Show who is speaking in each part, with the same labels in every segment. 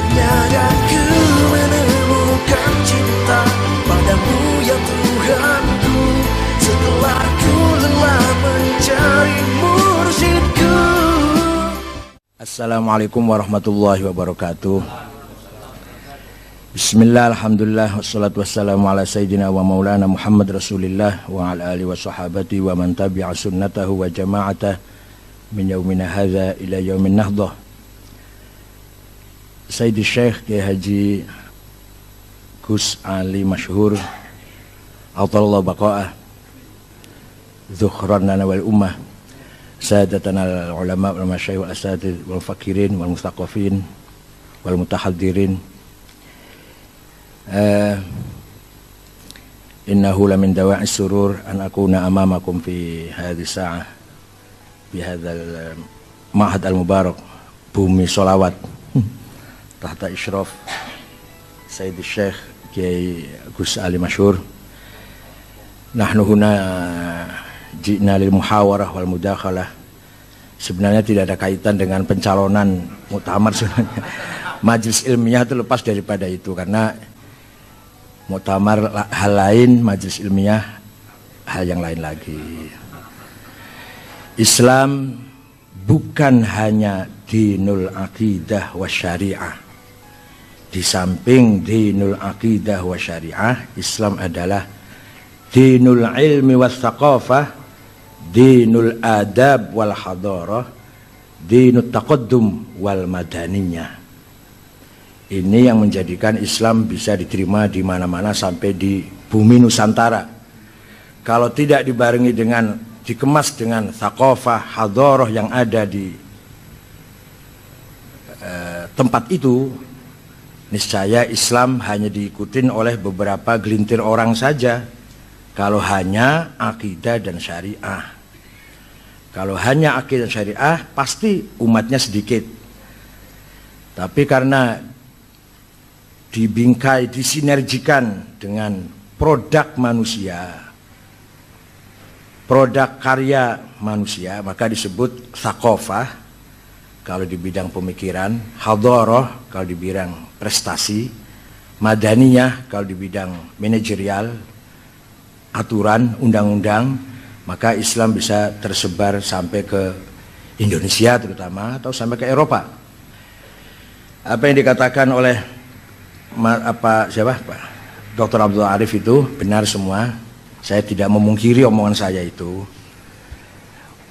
Speaker 1: Akhirnya aku menemukan cinta padamu ya Tuhanku, setelah ku lelah mencari mursyidku.
Speaker 2: Assalamualaikum warahmatullahi wabarakatuh. Bismillah, alhamdulillah, wassalatu wassalamu ala sayyidina wa maulana Muhammad Rasulillah wa ala alihi wa sahabati wa man tabi'a sunnatahu wa jama'atah min yaumina hadha ila yaumin nahdah. Sayyidi Syekh Kiai Haji Gus Ali Masyhur Atallahu baqa'ah Zukhranana wal ummah, sadatana al-ulama wal masyayikh wal asatidz wal fakirin wal mustaqafin wal mutahaddirin. Innahu lamin dawa'is surur an akuna amamakum fi hadhihi sa'ah fi hadzal ma'had al-mubarak, bumi sholawat tahta isyraf Sayyidi Syekh Kiai Gus Ali Masyhur. Nahnu huna ji'na lil muhawarah wal mudakhalah. Sebenarnya tidak ada kaitan dengan pencalonan muktamar sebenarnya. Majelis ilmiah itu lepas daripada itu, karena muktamar hal lain, majelis ilmiah hal yang lain lagi. Islam bukan hanya dinul aqidah wa syariah. Di samping dinul aqidah wa syariah, Islam adalah dinul ilmi wa thaqafah, dinul adab wal hadarah, dinul taqaddum wal madaniyah. Ini yang menjadikan Islam bisa diterima di mana-mana sampai di bumi Nusantara. Kalau tidak dibarengi dengan, dikemas dengan thaqafah, hadarah yang ada di tempat itu, niscaya Islam hanya diikutin oleh beberapa gelintir orang saja. Kalau hanya akidah dan syariah, kalau hanya akidah dan syariah, pasti umatnya sedikit. Tapi karena dibingkai, disinergikan dengan produk manusia, produk karya manusia, maka disebut thaqafah kalau di bidang pemikiran, hadarah kalau di bidang prestasi, madaniyah kalau di bidang manajerial, aturan, undang-undang. Maka Islam bisa tersebar sampai ke Indonesia terutama, atau sampai ke Eropa. Apa yang dikatakan oleh Pak Dr. Abdul Arif itu benar semua. Saya tidak memungkiri omongan saya itu.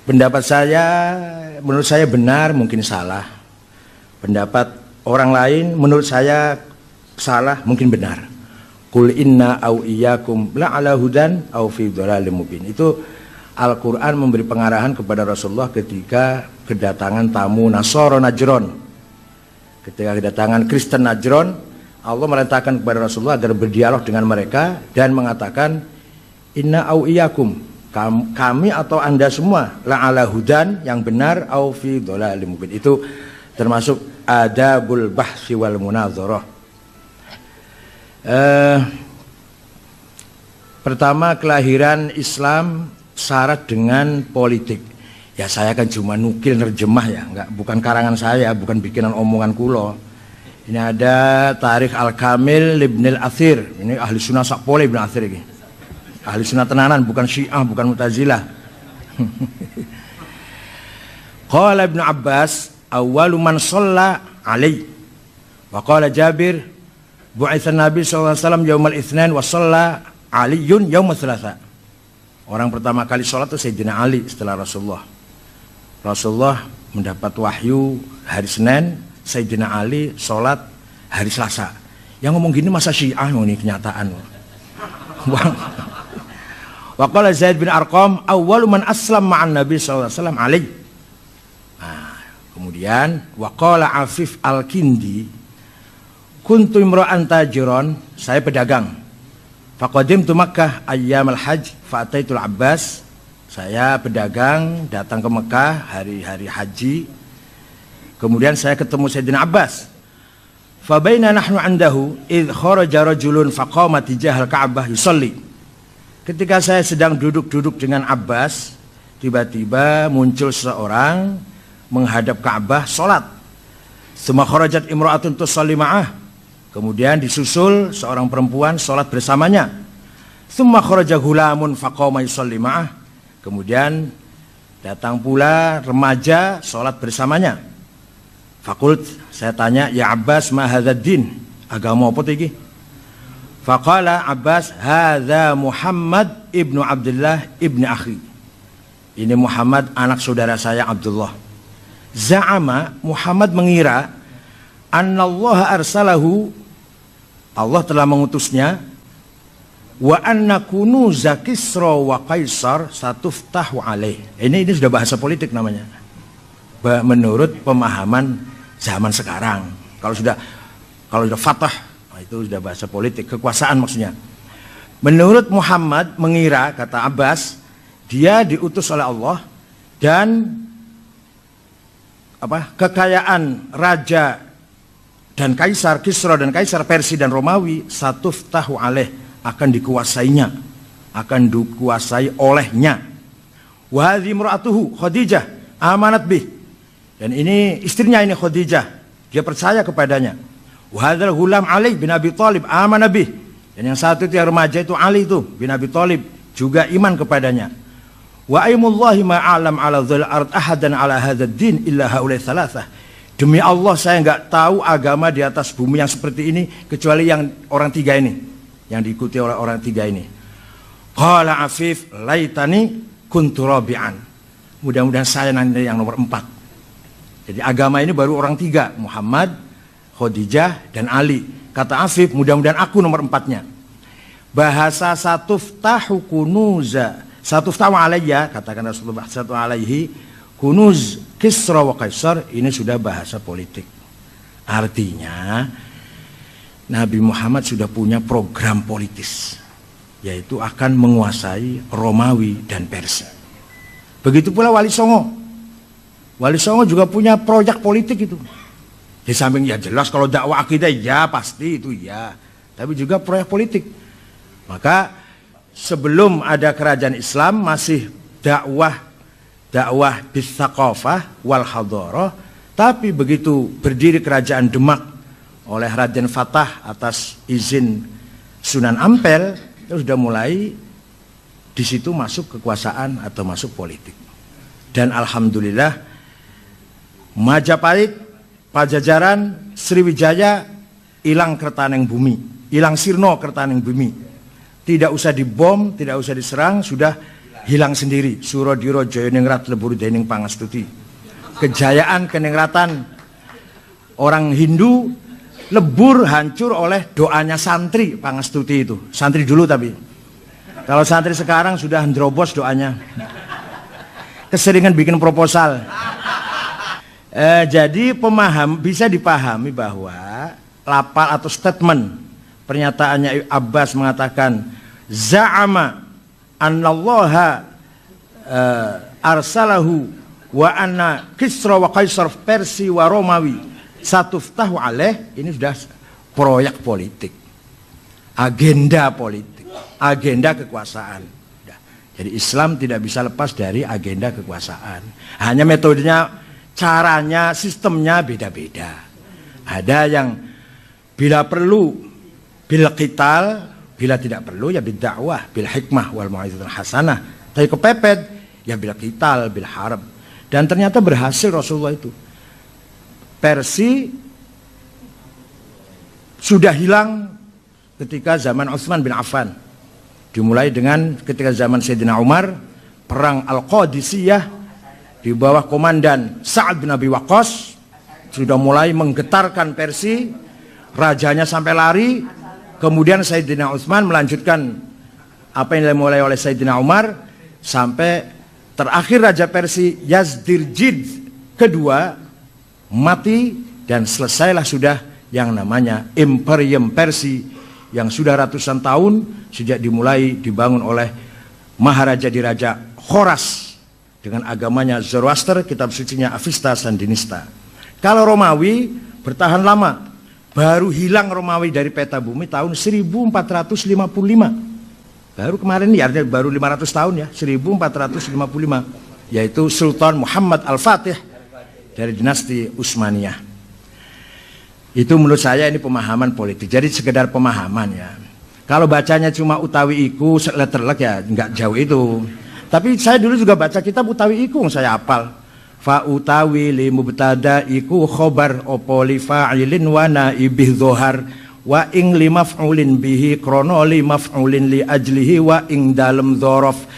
Speaker 2: Pendapat saya, menurut saya benar, mungkin salah. Pendapat orang lain menurut saya salah, mungkin benar. Qul inna au iyyakum la ala hudan au fi dhalalim mubin. Itu Al-Quran memberi pengarahan kepada Rasulullah ketika kedatangan tamu Nasara Najron. Ketika kedatangan Kristen Najron, Allah merintahkan kepada Rasulullah agar berdialog dengan mereka dan mengatakan, inna au iyyakum, kami atau anda semua, la ala hudan, yang benar, au fi dhalalim mubin. Itu termasuk adabul bahsi wal munadharah. Pertama, kelahiran Islam syarat dengan politik. Ya saya kan cuma nukil nerjemah ya, bukan karangan saya, bukan bikinan omongan kulo. Ini ada Tarikh Al-Kamil Ibn Al-Athir. Ini ahli sunnah sakpole Ibn Al-Athir ini. Ahli sunnah tenanan, bukan syiah, bukan mutazilah. Qala Ibn Abbas, awwalu man shalla alaihi. Wa qala Jabir, bu'itsa Nabi sallallahu alaihi wasallam yaumal itsnain wa shalla Aliyun yaumal tsalatsa. Orang pertama kali sholat itu Sayyidina Ali setelah Rasulullah. Rasulullah mendapat wahyu hari Senin, Sayyidina Ali sholat hari Selasa. Yang ngomong gini masa syiah, ini kenyataan. Wa qala Zaid bin Arqam, awwalu man aslam ma'an Nabi sallallahu alaihi wasallam Ali. Nah, kemudian wa qala Afif Al-Kindi, kuntu imra'an tajiran, saya pedagang. Faqadimtu Makkah ayyamal hajj fa'ataitul Abbas. Saya pedagang datang ke Mekah hari-hari haji. Kemudian saya ketemu Sayyidina Abbas. Fa baina nahnu andahu idh kharaja rajulun faqama tijahal Ka'bah yusalli. Ketika saya sedang duduk-duduk dengan Abbas, tiba-tiba muncul seseorang menghadap Ka'bah salat. Tsumma kharajat imra'atun tusalli ma'ah. Kemudian disusul seorang perempuan sholat bersamanya. Tsumma kharaja ghulamun faqama yusalli ma'ah. Kemudian datang pula remaja sholat bersamanya. Fakult, saya tanya, ya Abbas ma hadzal din? Agama apa iki? Faqala Abbas, hadza Muhammad ibnu Abdullah ibni akhi. Ini Muhammad anak saudara saya Abdullah. Za'ama, Muhammad mengira annallaha arsalahu, Allah telah mengutusnya, wa anna kunuza Kisra wa Kaisar satuftahu alaih. Ini sudah bahasa politik namanya. Menurut pemahaman zaman sekarang. Kalau sudah fatah, itu sudah bahasa politik, kekuasaan maksudnya. Menurut Muhammad mengira, kata Abbas, dia diutus oleh Allah dan kekayaan raja dan kaisar, Kisra dan kaisar Persia dan Romawi, satuftahu alaih, akan dikuasainya, akan dikuasai olehnya. Wa hadhi imra'atuhu Khadijah amanat bih. Dan ini istrinya ini Khadijah, dia percaya kepadanya. Wa hadzal ghulam Ali bin Abi Thalib amanat bih. Dan yang satu itu yang remaja itu Ali itu bin Abi Thalib juga iman kepadanya. Wa aimullahi ma a'lam ala dzal ard ahadan ala hadzal din illa haulai thalathah. Demi Allah saya enggak tahu agama di atas bumi yang seperti ini kecuali yang orang tiga ini, yang diikuti oleh orang tiga ini. Qala Afif laitani kuntu rabi'an. Mudah-mudahan saya nanti yang nomor 4. Jadi agama ini baru orang tiga, Muhammad, Khadijah dan Ali. Kata Afif, mudah-mudahan aku nomor 4-nya. Bahasa satuftahu kunuza satuftahu alayya, katakan Rasulullah satu alaihi kunuz Kisra wa Kaisar, ini sudah bahasa politik. Artinya Nabi Muhammad sudah punya program politis, yaitu akan menguasai Romawi dan Persia. Begitu pula Wali Songo. Wali Songo juga punya proyek politik itu. Di samping ya jelas kalau dakwah akidah ya pasti itu ya, tapi juga proyek politik. Maka sebelum ada kerajaan Islam masih dakwah bisaqafah wal hadarah, tapi begitu berdiri kerajaan Demak oleh Raden Fatah atas izin Sunan Ampel, itu sudah mulai di situ masuk kekuasaan atau masuk politik. Dan alhamdulillah Majapahit, Pajajaran, Sriwijaya hilang kertaneng bumi, hilang sirno kertaneng bumi. Tidak usah dibom, tidak usah diserang, sudah hilang sendiri. Surodiro Joyoningrat lebur dening pangastuti. Kejayaan keningratan orang Hindu lebur hancur oleh doanya santri pangastuti itu. Santri dulu tapi. Kalau santri sekarang sudah ndrobos doanya. Keseringan bikin proposal. Jadi bisa dipahami bahwa lapal atau statement pernyataannya Abbas mengatakan za'ama annallaha arsalahu wa anna Kisra wa Kaisar Persia wa Romawi satuftahu alaih, ini sudah proyek politik, agenda politik, agenda kekuasaan. Jadi Islam tidak bisa lepas dari agenda kekuasaan. Hanya metodenya, caranya, sistemnya beda-beda. Ada yang bila perlu bil qital, bila tidak perlu ya bil dakwah, bil hikmah wal mau'izatul hasanah. Tapi kepepet ya bil qital, bil harb. Dan ternyata berhasil Rasulullah itu. Persia sudah hilang ketika zaman Utsman bin Affan. Dimulai dengan ketika zaman Sayyidina Umar, perang Al-Qadisiyah di bawah komandan Sa'ad bin Abi Waqqas sudah mulai menggetarkan Persia, rajanya sampai lari. Kemudian Sayyidina Utsman melanjutkan apa yang dimulai oleh Sayyidina Umar sampai terakhir Raja Persia Yazdirjid kedua mati dan selesailah sudah yang namanya Imperium Persia yang sudah ratusan tahun sejak dimulai dibangun oleh Maharaja Diraja Khoras dengan agamanya Zoroaster, kitab sucinya Avesta Sandinista. Kalau Romawi bertahan lama, baru hilang Romawi dari peta bumi tahun 1455. Baru kemarin ya, baru 500 tahun ya, 1455, yaitu Sultan Muhammad Al-Fatih dari dinasti Utsmaniyah. Itu menurut saya ini pemahaman politik. Jadi sekedar pemahaman ya. Kalau bacanya cuma utawi iku letterlek ya nggak jauh itu. Tapi saya dulu juga baca kitab utawi iku saya hafal. Fa utawi li mubtada iku khobar opo li fa'ilin wa naibih dhohar wa ing li maf'ulin bihi krono li maf'ulin li ajlihi wa ing dalem dhorof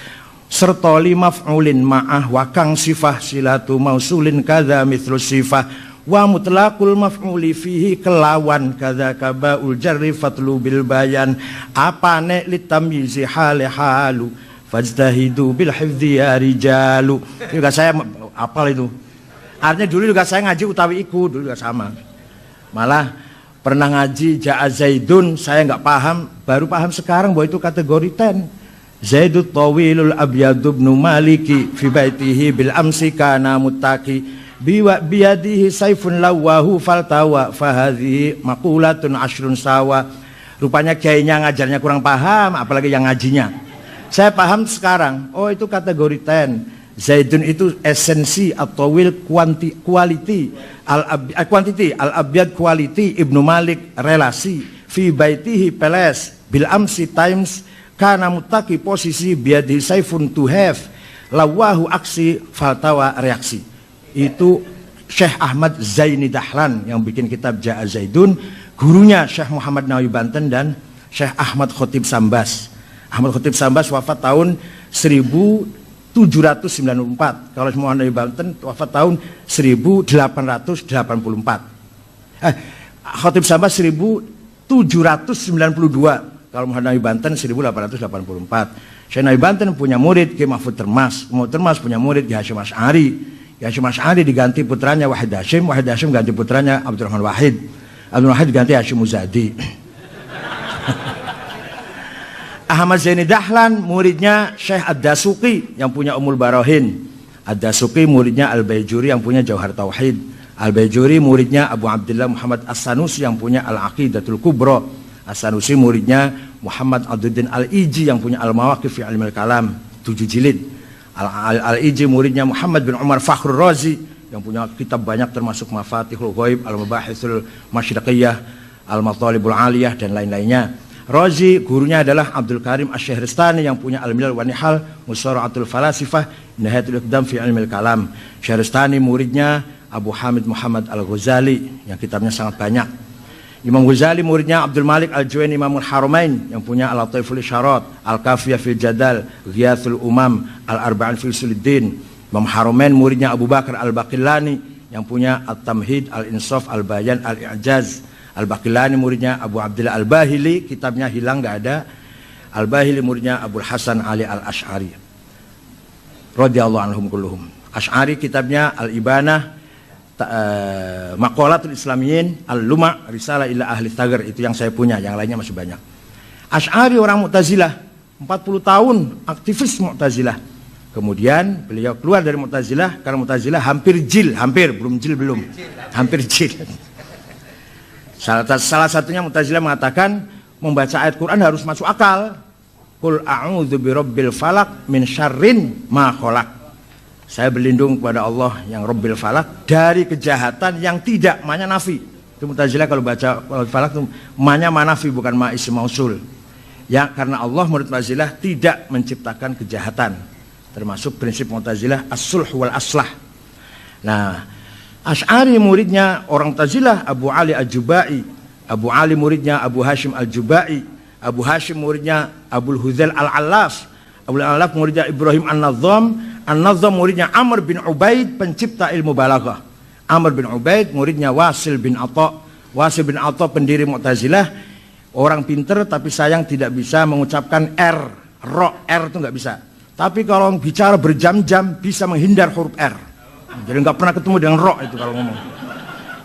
Speaker 2: serta li maf'ulin ma'ah wa kang sifah silatu mausulin kadza mithlu sifah wa mutlaqul maf'uli fihi kelawan kadza kabaul jarri fatlu bil bayan apane litamyizi hale halu fajtahidu bil hifdzi ya rijalu. Juga saya apal itu. Artinya dulu juga saya ngaji utawi iku dulu juga sama. Malah pernah ngaji ja'a Zaidun saya nggak paham, baru paham sekarang bahwa itu kategori 10. Zaidut tawilul abyadu ibnu maliki fi baitihi bil amsi kana muttaqi biwa biyadihi saifun lawahu faltawa fahadhihi maqulatun ashrun sawa. Rupanya kiainya ngajarnya kurang paham, apalagi yang ngajinya. Saya paham sekarang, oh itu kategori 10. Zaidun itu esensi atau will quality al-abyad quality Ibnu Malik relasi fi baitihi peles bil amsi times kana mutaki posisi biadi saifun to have lawahu aksi faltawa reaksi. Itu Syekh Ahmad Zaini Dahlan yang bikin kitab Ja'a Zaidun, gurunya Syekh Muhammad Nawawi Banten dan Syekh Ahmad Khotib Sambas. Ahmad Khotib Sambas wafat tahun 1794. Kalau Muhammad Nawawi Banten wafat tahun 1884. Khotib Sambas 1792. Kalau Muhammad Nawawi Banten 1884. Syekh Nawawi Banten punya murid Ki Mahfud Termas. Mahfud Termas punya murid Ki Hasyim Asy'ari. Ki Hasyim Asy'ari diganti putranya Wahid Hasyim. Wahid Hasyim ganti putranya Abdurrahman Wahid. Abdurrahman Wahid ganti Hasyim Muzadi. Ahmad Zaini Dahlan muridnya Syekh Ad-Dasuqi yang punya Ummul Barahin. Ad-Dasuqi muridnya Al-Baijuri yang punya Jauhar Tauhid. Al-Baijuri muridnya Abu Abdullah Muhammad As-Sanusi yang punya Al-Aqidatul Kubra. As-Sanusi muridnya Muhammad Abduddin Al-Iji yang punya Al-Mawaqif fi Ilmil Kalam 7 jilid. Al-Iji muridnya Muhammad bin Umar Fakhrur Razi yang punya kitab banyak termasuk Mafatihul Ghaib, Al-Mabahithul Masyriqiyah, Al-Matalibul Aliyah dan lain-lainnya. Razi gurunya adalah Abdul Karim Asy-Syahristani yang punya Al-Milal wa Nihal, Musara'atul Falasifah, Nihayatul Iqdam fi Ilmil Kalam. Syahristani muridnya Abu Hamid Muhammad Al-Ghazali yang kitabnya sangat banyak. Imam Ghazali muridnya Abdul Malik Al-Juwaini Imamul Haramain yang punya Al-Lataiful Isyarat, Al-Kafiyah fil Jadal, Ghiyathul Umam, Al-Arba'in fil Suluddin. Imam Haramain muridnya Abu Bakar Al-Baqillani yang punya At-Tamhid, Al-Insaf, Al-Bayan, Al-I'jaz. Al-Baqillani muridnya Abu Abdullah Al-Bahili, kitabnya hilang nggak ada. Al-Bahili muridnya Abu Hasan Ali Al-Asy'ari radhiyallahu anhum kulluhum. Asy'ari kitabnya Al-Ibanah, Maqalatul Islamiyyin, Al-Luma', Risalah ila Ahli Thagar, itu yang saya punya, yang lainnya masih banyak. Asy'ari orang Mu'tazilah, 40 tahun aktivis Mu'tazilah. Kemudian beliau keluar dari Mu'tazilah karena Mu'tazilah hampir jil, hampir jil. Salah satunya Mu'tazilah mengatakan membaca ayat Quran harus masuk akal. Qul a'udzu birabbil falaq min syarrin ma khalaq. Saya berlindung kepada Allah yang Rabbil Falaq dari kejahatan yang tidak ma'nya nafi. Itu Mu'tazilah kalau baca falaq itu ma'nya manafi bukan ma isim mausul. Ya, karena Allah menurut Mu'tazilah tidak menciptakan kejahatan. Termasuk prinsip Mu'tazilah as-sulh wal aslah. Nah, Asy'ari muridnya orang Mu'tazilah Abu Ali Al-Jubai. Abu Ali muridnya Abu Hashim Al-Jubai. Abu Hashim muridnya Abul Hudzail Al-Allaf. Abul Allaf muridnya Ibrahim An-Nazzam. An-Nazzam muridnya Amr bin Ubaid, pencipta ilmu balaghah. Amr bin Ubaid muridnya Wasil bin Atha. Wasil bin Atha pendiri Mu'tazilah, orang pinter tapi sayang tidak bisa mengucapkan R. R itu nggak bisa. Tapi kalau bicara berjam-jam bisa menghindar huruf R. Jadi nggak pernah ketemu dengan roh itu kalau ngomong.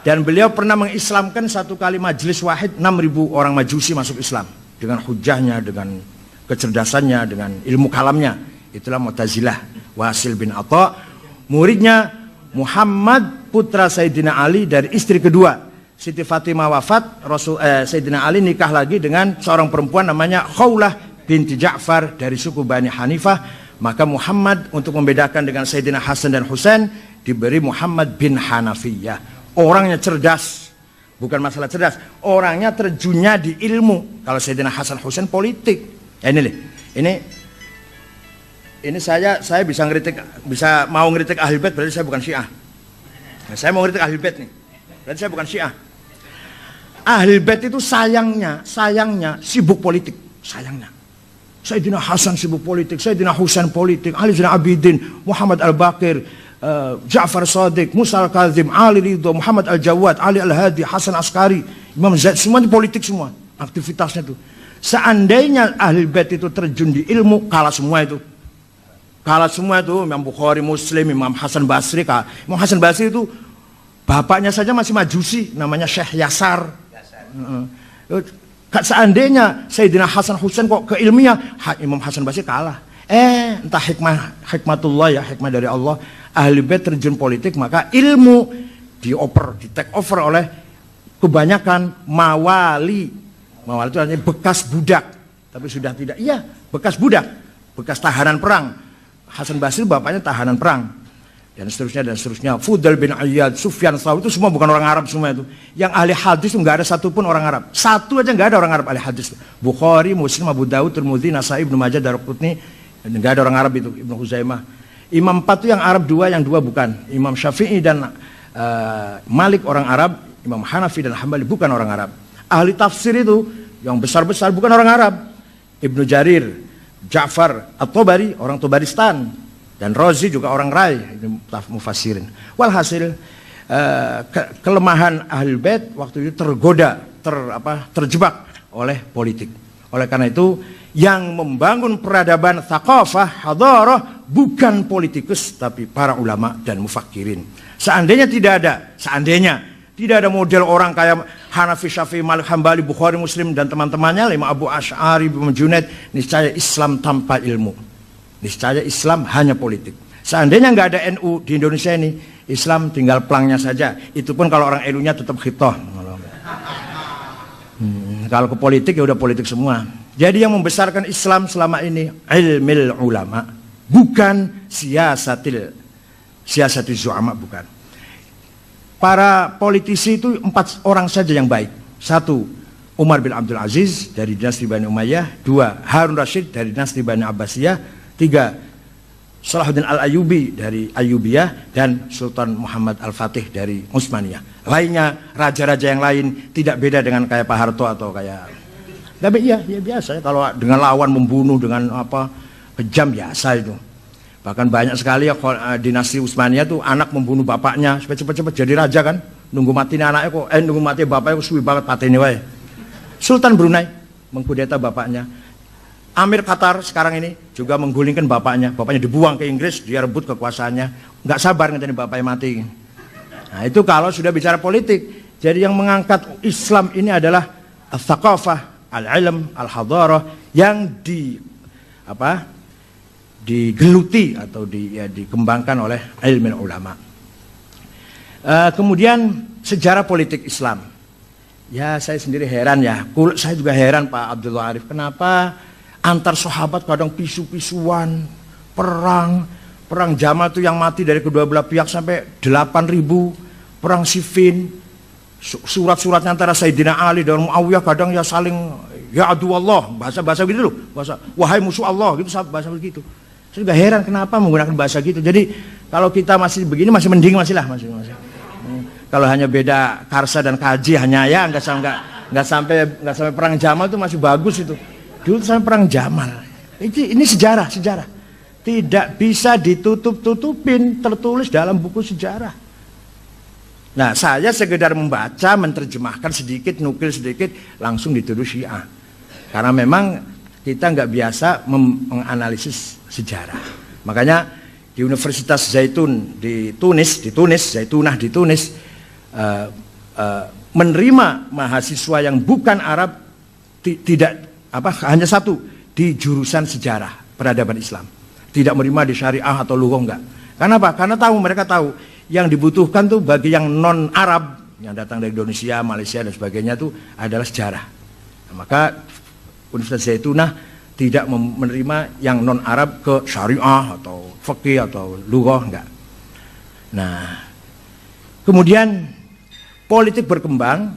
Speaker 2: Dan beliau pernah mengislamkan satu kali majelis wahid 6.000 orang majusi masuk Islam dengan hujahnya, dengan kecerdasannya, dengan ilmu kalamnya. Itulah Mu'tazilah. Wasil bin Atha muridnya Muhammad putra Sayyidina Ali dari istri kedua. Siti Fatimah wafat, Sayyidina Ali nikah lagi dengan seorang perempuan namanya Khawlah binti Ja'far dari suku Bani Hanifah. Maka Muhammad untuk membedakan dengan Sayyidina Hasan dan Husain diberi Muhammad bin Hanafiyah. Orangnya cerdas, Bukan masalah cerdas, orangnya terjunnya di ilmu. Kalau Sayyidina Hasan Husain politik. Ya ini saya bisa mau ngeritik Ahlul Bait, berarti saya bukan Syiah. Nah, saya mau ngeritik Ahlul Bait nih, berarti saya bukan Syiah. Ahlul Bait itu sayangnya sibuk politik, sayangnya. Sayyidina Hasan sibuk politik, Sayyidina Husain politik, Ali Zainal Abidin, Muhammad Al-Baqir, Ja'far Shadiq, Musa Al-Kazim, Ali Ridho, Muhammad Al-Jawad, Ali Al-Hadi, Hasan Askari, Imam Zaid, semuanya politik semua aktivitasnya tuh. Seandainya Ahlul Bait itu terjun di ilmu, kalah semua itu. Kalah semua itu, Imam Bukhari, Muslim, Imam Hasan Basri. Imam Hasan Basri itu bapaknya saja masih majusi, namanya Syekh Yasar. Seandainya Sayyidina Hasan Husain kok ke ilmiah, Imam Hasan Basri kalah. Entah hikmatullah ya, hikmah dari Allah. Ahlul Bait terjun politik, maka ilmu di take over oleh kebanyakan mawali. Mawali itu artinya bekas budak, tapi sudah tidak. Iya, bekas budak, bekas tahanan perang. Hasan Basri bapaknya tahanan perang, dan seterusnya. Fudail bin Iyad, Sufyan Tsauri itu semua bukan orang Arab semua itu. Yang ahli hadis itu nggak ada satupun orang Arab. Satu aja nggak ada orang Arab ahli hadis. Bukhari, Muslim, Abu Dawud, Tirmidzi, Nasai, Ibnu Majah, Daraqutni, nggak ada orang Arab itu. Ibnu Huzaimah. Imam 4 itu yang Arab 2, yang 2 bukan. Imam Syafi'i dan Malik orang Arab, Imam Hanafi dan Hambali bukan orang Arab. Ahli tafsir itu yang besar-besar bukan orang Arab. Ibnu Jarir, Ja'far At-Tabari orang Tabaristan, dan Razi juga orang Rai, mufassirin. Walhasil kelemahan Ahlul Bait waktu itu terjebak oleh politik. Oleh karena itu yang membangun peradaban thaqafah, hadarah bukan politikus tapi para ulama dan mufakirin. Seandainya tidak ada model orang kayak Hanafi, Syafi'i, Malik, Hambali, Bukhari, Muslim dan teman-temannya, Imam Abu Asy'ari, Imam Junaid, niscaya Islam tanpa ilmu. Niscaya Islam hanya politik. Seandainya nggak ada NU di Indonesia ini, Islam tinggal pelangnya saja. Itu pun kalau orang NU-nya tetap khitoh. Kalau ke politik ya udah politik semua. Jadi yang membesarkan Islam selama ini ilmil ulama, bukan siasatil zu'ama, bukan. Para politisi itu 4 orang saja yang baik. 1, Umar bin Abdul Aziz dari dinasti Bani Umayyah. 2, Harun Rashid dari dinasti Bani Abbasiyah. 3, Salahuddin Al-Ayyubi dari Ayyubiyah. Dan Sultan Muhammad Al-Fatih dari Utsmaniyah. Lainnya, raja-raja yang lain tidak beda dengan kayak Pak Harto atau kayak... Tapi iya biasa ya, kalau dengan lawan membunuh dengan kejam biasa itu. Bahkan banyak sekali ya dinasti Utsmaniyah tuh anak membunuh bapaknya supaya cepat-cepat jadi raja kan. Nunggu mati anaknya kok, nunggu mati bapaknya kok suwi banget pateni wae. Sultan Brunei mengkudeta bapaknya. Amir Qatar sekarang ini juga menggulingkan bapaknya. Bapaknya dibuang ke Inggris, dia rebut kekuasaannya. Nggak sabar ngenteni bapaknya mati. Nah itu kalau sudah bicara politik. Jadi yang mengangkat Islam ini adalah al-thaqafah, al-ilm, al-hadarah yang digeluti atau dikembangkan oleh ilmu ulama. Kemudian sejarah politik Islam. Ya saya sendiri heran ya. Saya juga heran Pak Abdullah Arif. Kenapa antar sahabat kadang pisu-pisuan, perang Jamal itu yang mati dari kedua belah pihak sampai 8.000, perang Siffin. Surat-suratnya antara Sayyidina Ali dan Muawiyah kadang ya saling ya adu Allah, bahasa gitu loh, bahasa wahai musuh Allah gitu, bahasa begitu. Saya juga heran kenapa menggunakan bahasa gitu. Jadi kalau kita masih begini masih mending masih. Kalau hanya beda karsa dan kaji hanya ya nggak sampai perang Jamal itu masih bagus itu. Dulu sampai perang Jamal. Ini sejarah. Tidak bisa ditutup-tutupin, tertulis dalam buku sejarah. Nah, saya sekedar membaca, menerjemahkan sedikit, nukil sedikit, langsung dituduh Syiah. Karena memang kita nggak biasa menganalisis sejarah. Makanya di Universitas Zaitun di Tunis, Zaitunah di Tunis, menerima mahasiswa yang bukan Arab hanya 1 di jurusan sejarah peradaban Islam. Tidak menerima di syariah atau lughah enggak. Karena apa? Karena mereka tahu yang dibutuhkan tuh bagi yang non Arab yang datang dari Indonesia, Malaysia dan sebagainya itu adalah sejarah. Nah, maka Universitas Zaitunah tidak menerima yang non Arab ke syariah atau fikih atau lughah enggak. Nah, kemudian politik berkembang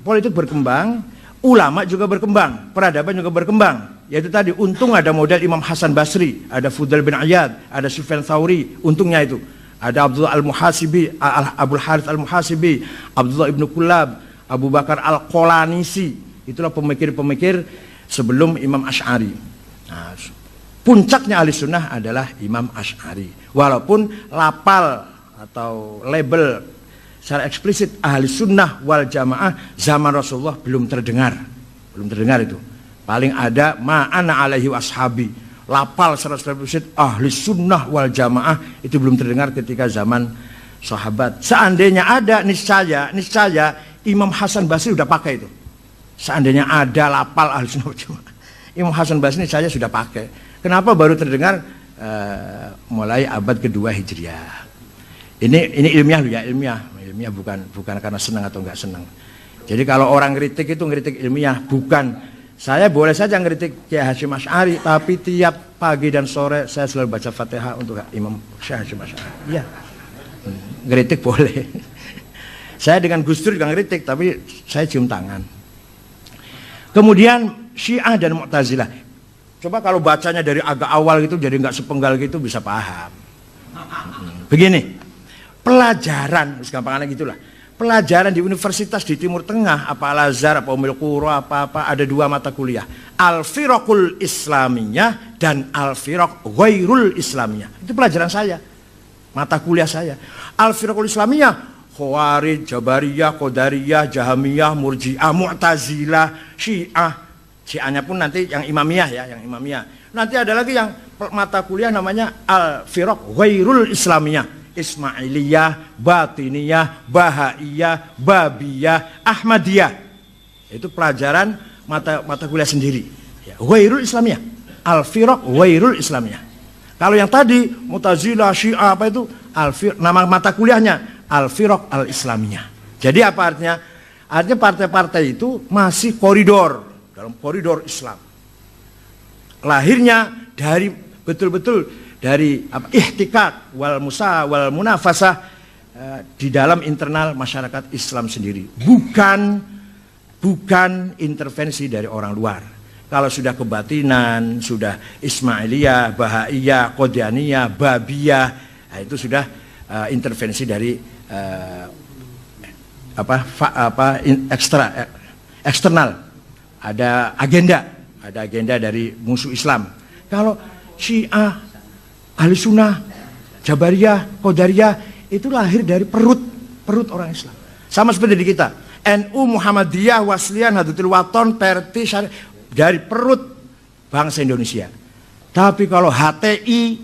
Speaker 2: Politik berkembang, ulama juga berkembang, peradaban juga berkembang. Yaitu tadi, untung ada model Imam Hasan Basri, ada Fudail bin Iyad, ada Sufyan Tsauri, untungnya itu. Ada Abdullah Al-Muhasibi, Abdul Harith Al-Muhasibi, Abdullah Ibnu Kullab, Abu Bakar Al-Qolanisi. Itulah pemikir-pemikir sebelum Imam Asy'ari. Nah, puncaknya ahli sunnah adalah Imam Asy'ari. Walaupun lapal atau label secara eksplisit ahli sunnah wal jamaah zaman Rasulullah belum terdengar. Belum terdengar itu. Paling ada ma'ana alaihi washabi, lapal secara eksplisit ahli sunnah wal jamaah, itu belum terdengar ketika zaman sahabat. Seandainya ada, niscaya Imam Hasan Basri sudah pakai itu. Seandainya ada lapal ahli sunnah wal jamaah, Imam Hasan Basri niscaya sudah pakai. Kenapa baru terdengar mulai abad kedua Hijriah? Ini ilmiah loh ya, ilmiah bukan karena senang atau enggak senang. Jadi kalau orang kritik itu ngeritik ilmiah, bukan. Saya boleh saja ngeritik Kiai Hasyim Asy'ari, tapi tiap pagi dan sore saya selalu baca Fatihah untuk Imam Syekh Hasyim Asy'ari. Iya. Ngeritik boleh. Saya dengan Gus Dur juga ngeritik, tapi saya cium tangan. Kemudian Syiah dan Mu'tazilah. Coba kalau bacanya dari agak awal gitu, jadi nggak sepenggal gitu, bisa paham. Begini, pelajaran, gampangannya gitulah. Pelajaran di universitas di Timur Tengah, apa Al-Azhar, apa Ummul Qura, apa ada 2 mata kuliah. Al-Firaqul Islamiyah dan Al-Firaq Ghairul Islamiyah. Itu pelajaran saya, mata kuliah saya. Al-Firaqul Islamiyah, Khawarij, Jabariyah, Qadariyah, Jahamiyah, Murji'ah, Mu'tazilah, Syiah. Syiahnya pun nanti yang Imamiyah ya, yang Imamiyah. Nanti ada lagi yang mata kuliah namanya Al-Firaq Ghairul Islamiyah. Ismailiyah, Batiniyah, Bahaiyah, Babiyah, Ahmadiyah. Itu pelajaran mata kuliah sendiri. Ya, Ghairul Islamiyah, Al-Firaq Ghairul Islamiyah. Kalau yang tadi Mu'tazilah, Syiah apa itu? Nama mata kuliahnya Al-Firaq Al-Islamiyah. Jadi apa artinya? Artinya partai-partai itu masih koridor, dalam koridor Islam. Lahirnya dari betul-betul dari ihtikak wal munafasah di dalam internal masyarakat Islam sendiri, bukan intervensi dari orang luar. Kalau sudah kebatinan, sudah Ismailiyah, Bahaiyah, Qadianiyah, Babiyah, itu sudah intervensi dari eksternal. Ada agenda dari musuh Islam. Kalau Syiah, Ahli Sunnah, Jabariyah, Qadariyah itu lahir dari perut orang Islam. Sama seperti di kita. NU, Muhammadiyah, Wasliyah, Nahdlatul Wathon, Perti, Syari, dari perut bangsa Indonesia. Tapi kalau HTI,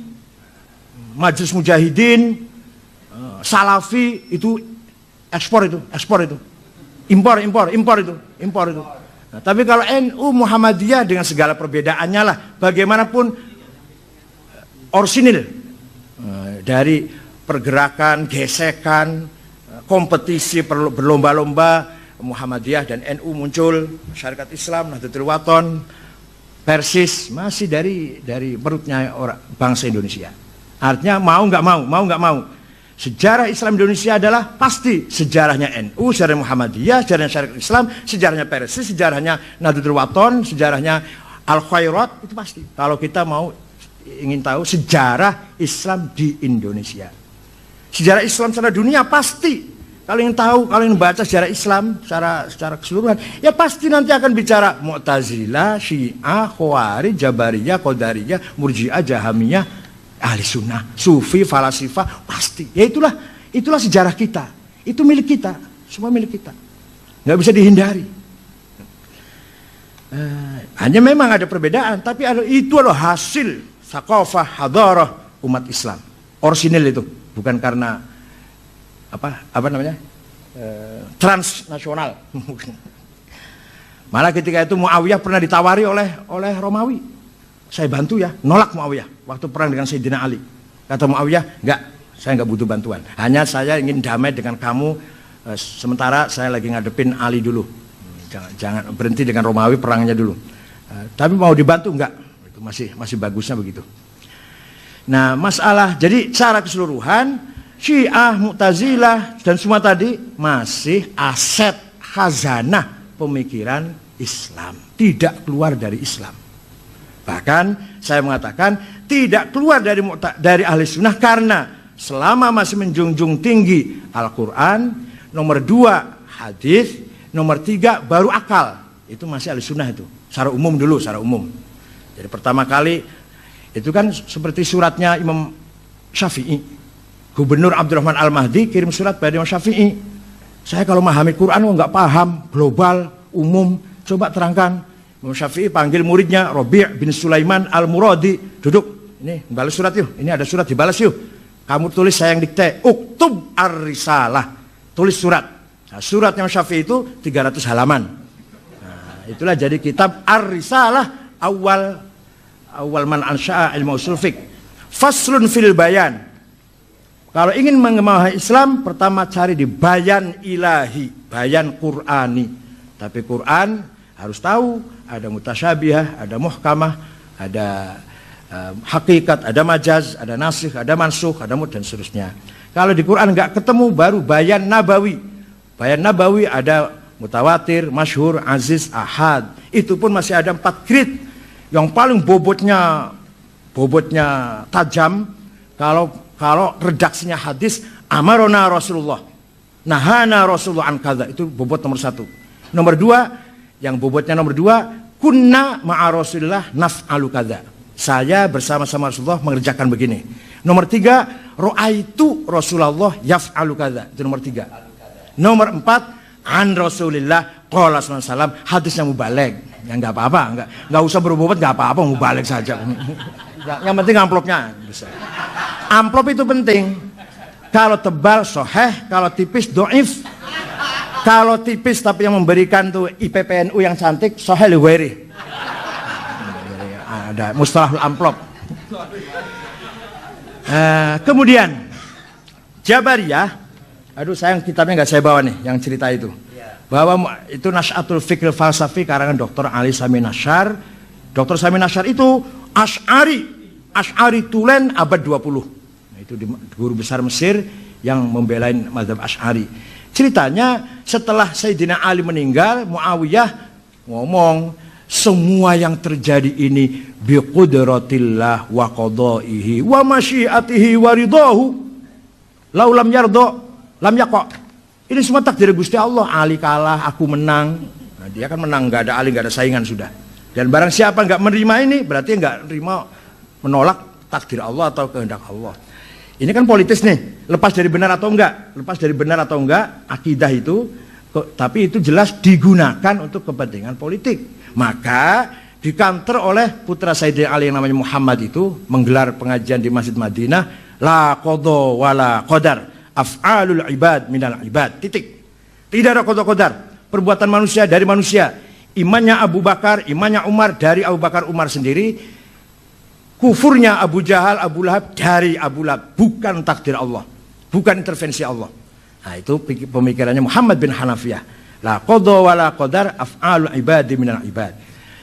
Speaker 2: Majelis Mujahidin, Salafi itu ekspor itu. Impor itu. Nah, tapi kalau NU, Muhammadiyah dengan segala perbedaannya lah, bagaimanapun orsinil dari pergerakan, gesekan, kompetisi berlomba-lomba, Muhammadiyah dan NU muncul, masyarakat Islam, Nahdlatul Wathon, Persis, masih dari perutnya orang bangsa Indonesia. Artinya mau nggak mau. Sejarah Islam Indonesia adalah pasti sejarahnya NU, sejarah Muhammadiyah, sejarahnya syarikat Islam, sejarahnya Persis, sejarahnya Nahdlatul Wathon, sejarahnya Al-Khairat, itu pasti. Kalau kita ingin tahu sejarah Islam di Indonesia, sejarah Islam secara dunia pasti. Kalau ingin tahu, kalau ingin baca sejarah Islam secara keseluruhan, ya pasti nanti akan bicara Mu'tazilah, Syiah, Khawarij, Jabariyah, Qadariyah, Murji'ah, Jahamiyah, Ahli Sunnah, Sufi, Falasifah, pasti. Ya itulah sejarah kita. Itu milik kita, semua milik kita. Nggak bisa dihindari. Hanya memang ada perbedaan, tapi itu adalah hasil Sakofah, hadarah umat Islam. Orsinil itu, bukan karena transnasional. Malah ketika itu Muawiyah pernah ditawari oleh Romawi. Saya bantu ya, nolak Muawiyah waktu perang dengan Sayyidina Ali. Kata Muawiyah, enggak, saya enggak butuh bantuan. Hanya saya ingin damai dengan kamu, sementara saya lagi ngadepin Ali dulu. Jangan berhenti dengan Romawi perangnya dulu. Tapi mau dibantu enggak? Itu masih bagusnya begitu. Nah, masalah jadi secara keseluruhan Syiah, Mu'tazilah dan semua tadi masih aset khazanah pemikiran Islam, tidak keluar dari Islam. Bahkan saya mengatakan tidak keluar dari ahli sunnah karena selama masih menjunjung tinggi Al-Quran, nomor 2 hadis, nomor 3 baru akal, itu masih ahli sunnah itu. Secara umum dulu, secara umum. Jadi pertama kali itu kan seperti suratnya Imam Syafi'i. Gubernur Abdurrahman Al-Mahdi kirim surat pada Imam Syafi'i. Saya kalau memahami Quran nggak paham, global, umum, coba terangkan. Imam Syafi'i panggil muridnya Rabi' bin Sulaiman Al-Muradi, duduk, ini balas surat yuk, ini ada surat dibalas yuk. Kamu tulis, saya yang dikte, uktub ar-risalah, tulis surat. Nah, surat Imam Syafi'i itu 300 halaman. Nah, itulah jadi kitab ar-risalah awal man ansha'a ilmu usul fiqh. Faslun fil bayan. Kalau ingin memahami Islam, pertama cari di bayan ilahi, bayan Qur'ani. Tapi Quran harus tahu ada mutasyabihah, ada muhkamah, ada hakikat, ada majaz, ada nasikh, ada mansukh, ada dan seterusnya. Kalau di Quran nggak ketemu, baru bayan nabawi. Bayan nabawi ada mutawatir, masyhur, aziz, ahad. Itu pun masih ada 4 grade. Yang paling bobotnya tajam, kalau redaksinya hadis, amarona Rasulullah, nahana Rasulullah an kadza, itu bobot nomor 1. Nomor 2, yang bobotnya nomor 2, kunna ma'a Rasulillah naf'alu kadza, saya bersama-sama Rasulullah mengerjakan begini. Nomor 3, ra'aitu Rasulullah yaf'alu kadza, itu nomor 3. Nomor 4, an Rasulillah qala sallallahu alaihi wasallam, hadisnya mubaligh. Ya nggak apa-apa, nggak usah berbobot, nggak apa-apa, mubaligh saja. Yang penting amplopnya besar. Amplop itu penting. Kalau tebal sahih, kalau tipis dhaif. Kalau tipis tapi yang memberikan tuh IPPNU yang cantik, sahih li ghairi. Ada mustalahul amplop. Kemudian Jabariyah, aduh sayang kitabnya nggak saya bawa nih, yang cerita itu. Bahwa itu Nash'atul Fikr Falsafi karangan Dr. Ali Sami Nasyar. Dr. Sami Nasyar itu Asy'ari Tulen abad 20. Nah, itu guru besar Mesir yang membelain mazhab Asy'ari. Ceritanya setelah Sayyidina Ali meninggal, Muawiyah ngomong, semua yang terjadi ini biqudratillah wa qadaihi wa masyiatihi wa ridahu. Lau lam yardo lam yaqa. Ini semua takdir Gusti Allah. Ali kalah, aku menang. Nah, dia kan menang, nggak ada Ali, nggak ada saingan sudah. Dan barang siapa nggak menerima ini, berarti nggak menerima, menolak takdir Allah atau kehendak Allah. Ini kan politis nih, lepas dari benar atau enggak, akidah itu, tapi itu jelas digunakan untuk kepentingan politik. Maka dikanter oleh putra Sayyidina Ali yang namanya Muhammad itu menggelar pengajian di Masjid Madinah, la qadha wala qadar. Af'alul ibad minal ibad, titik. Tidak ada qadar, perbuatan manusia dari manusia. Imannya Abu Bakar, imannya Umar dari Abu Bakar Umar sendiri. Kufurnya Abu Jahal, Abu Lahab dari Abu Lahab, bukan takdir Allah, bukan intervensi Allah. Nah, itu pemikirannya Muhammad bin Hanafiyah. La qadha wala qadar, af'alul ibad minal ibad.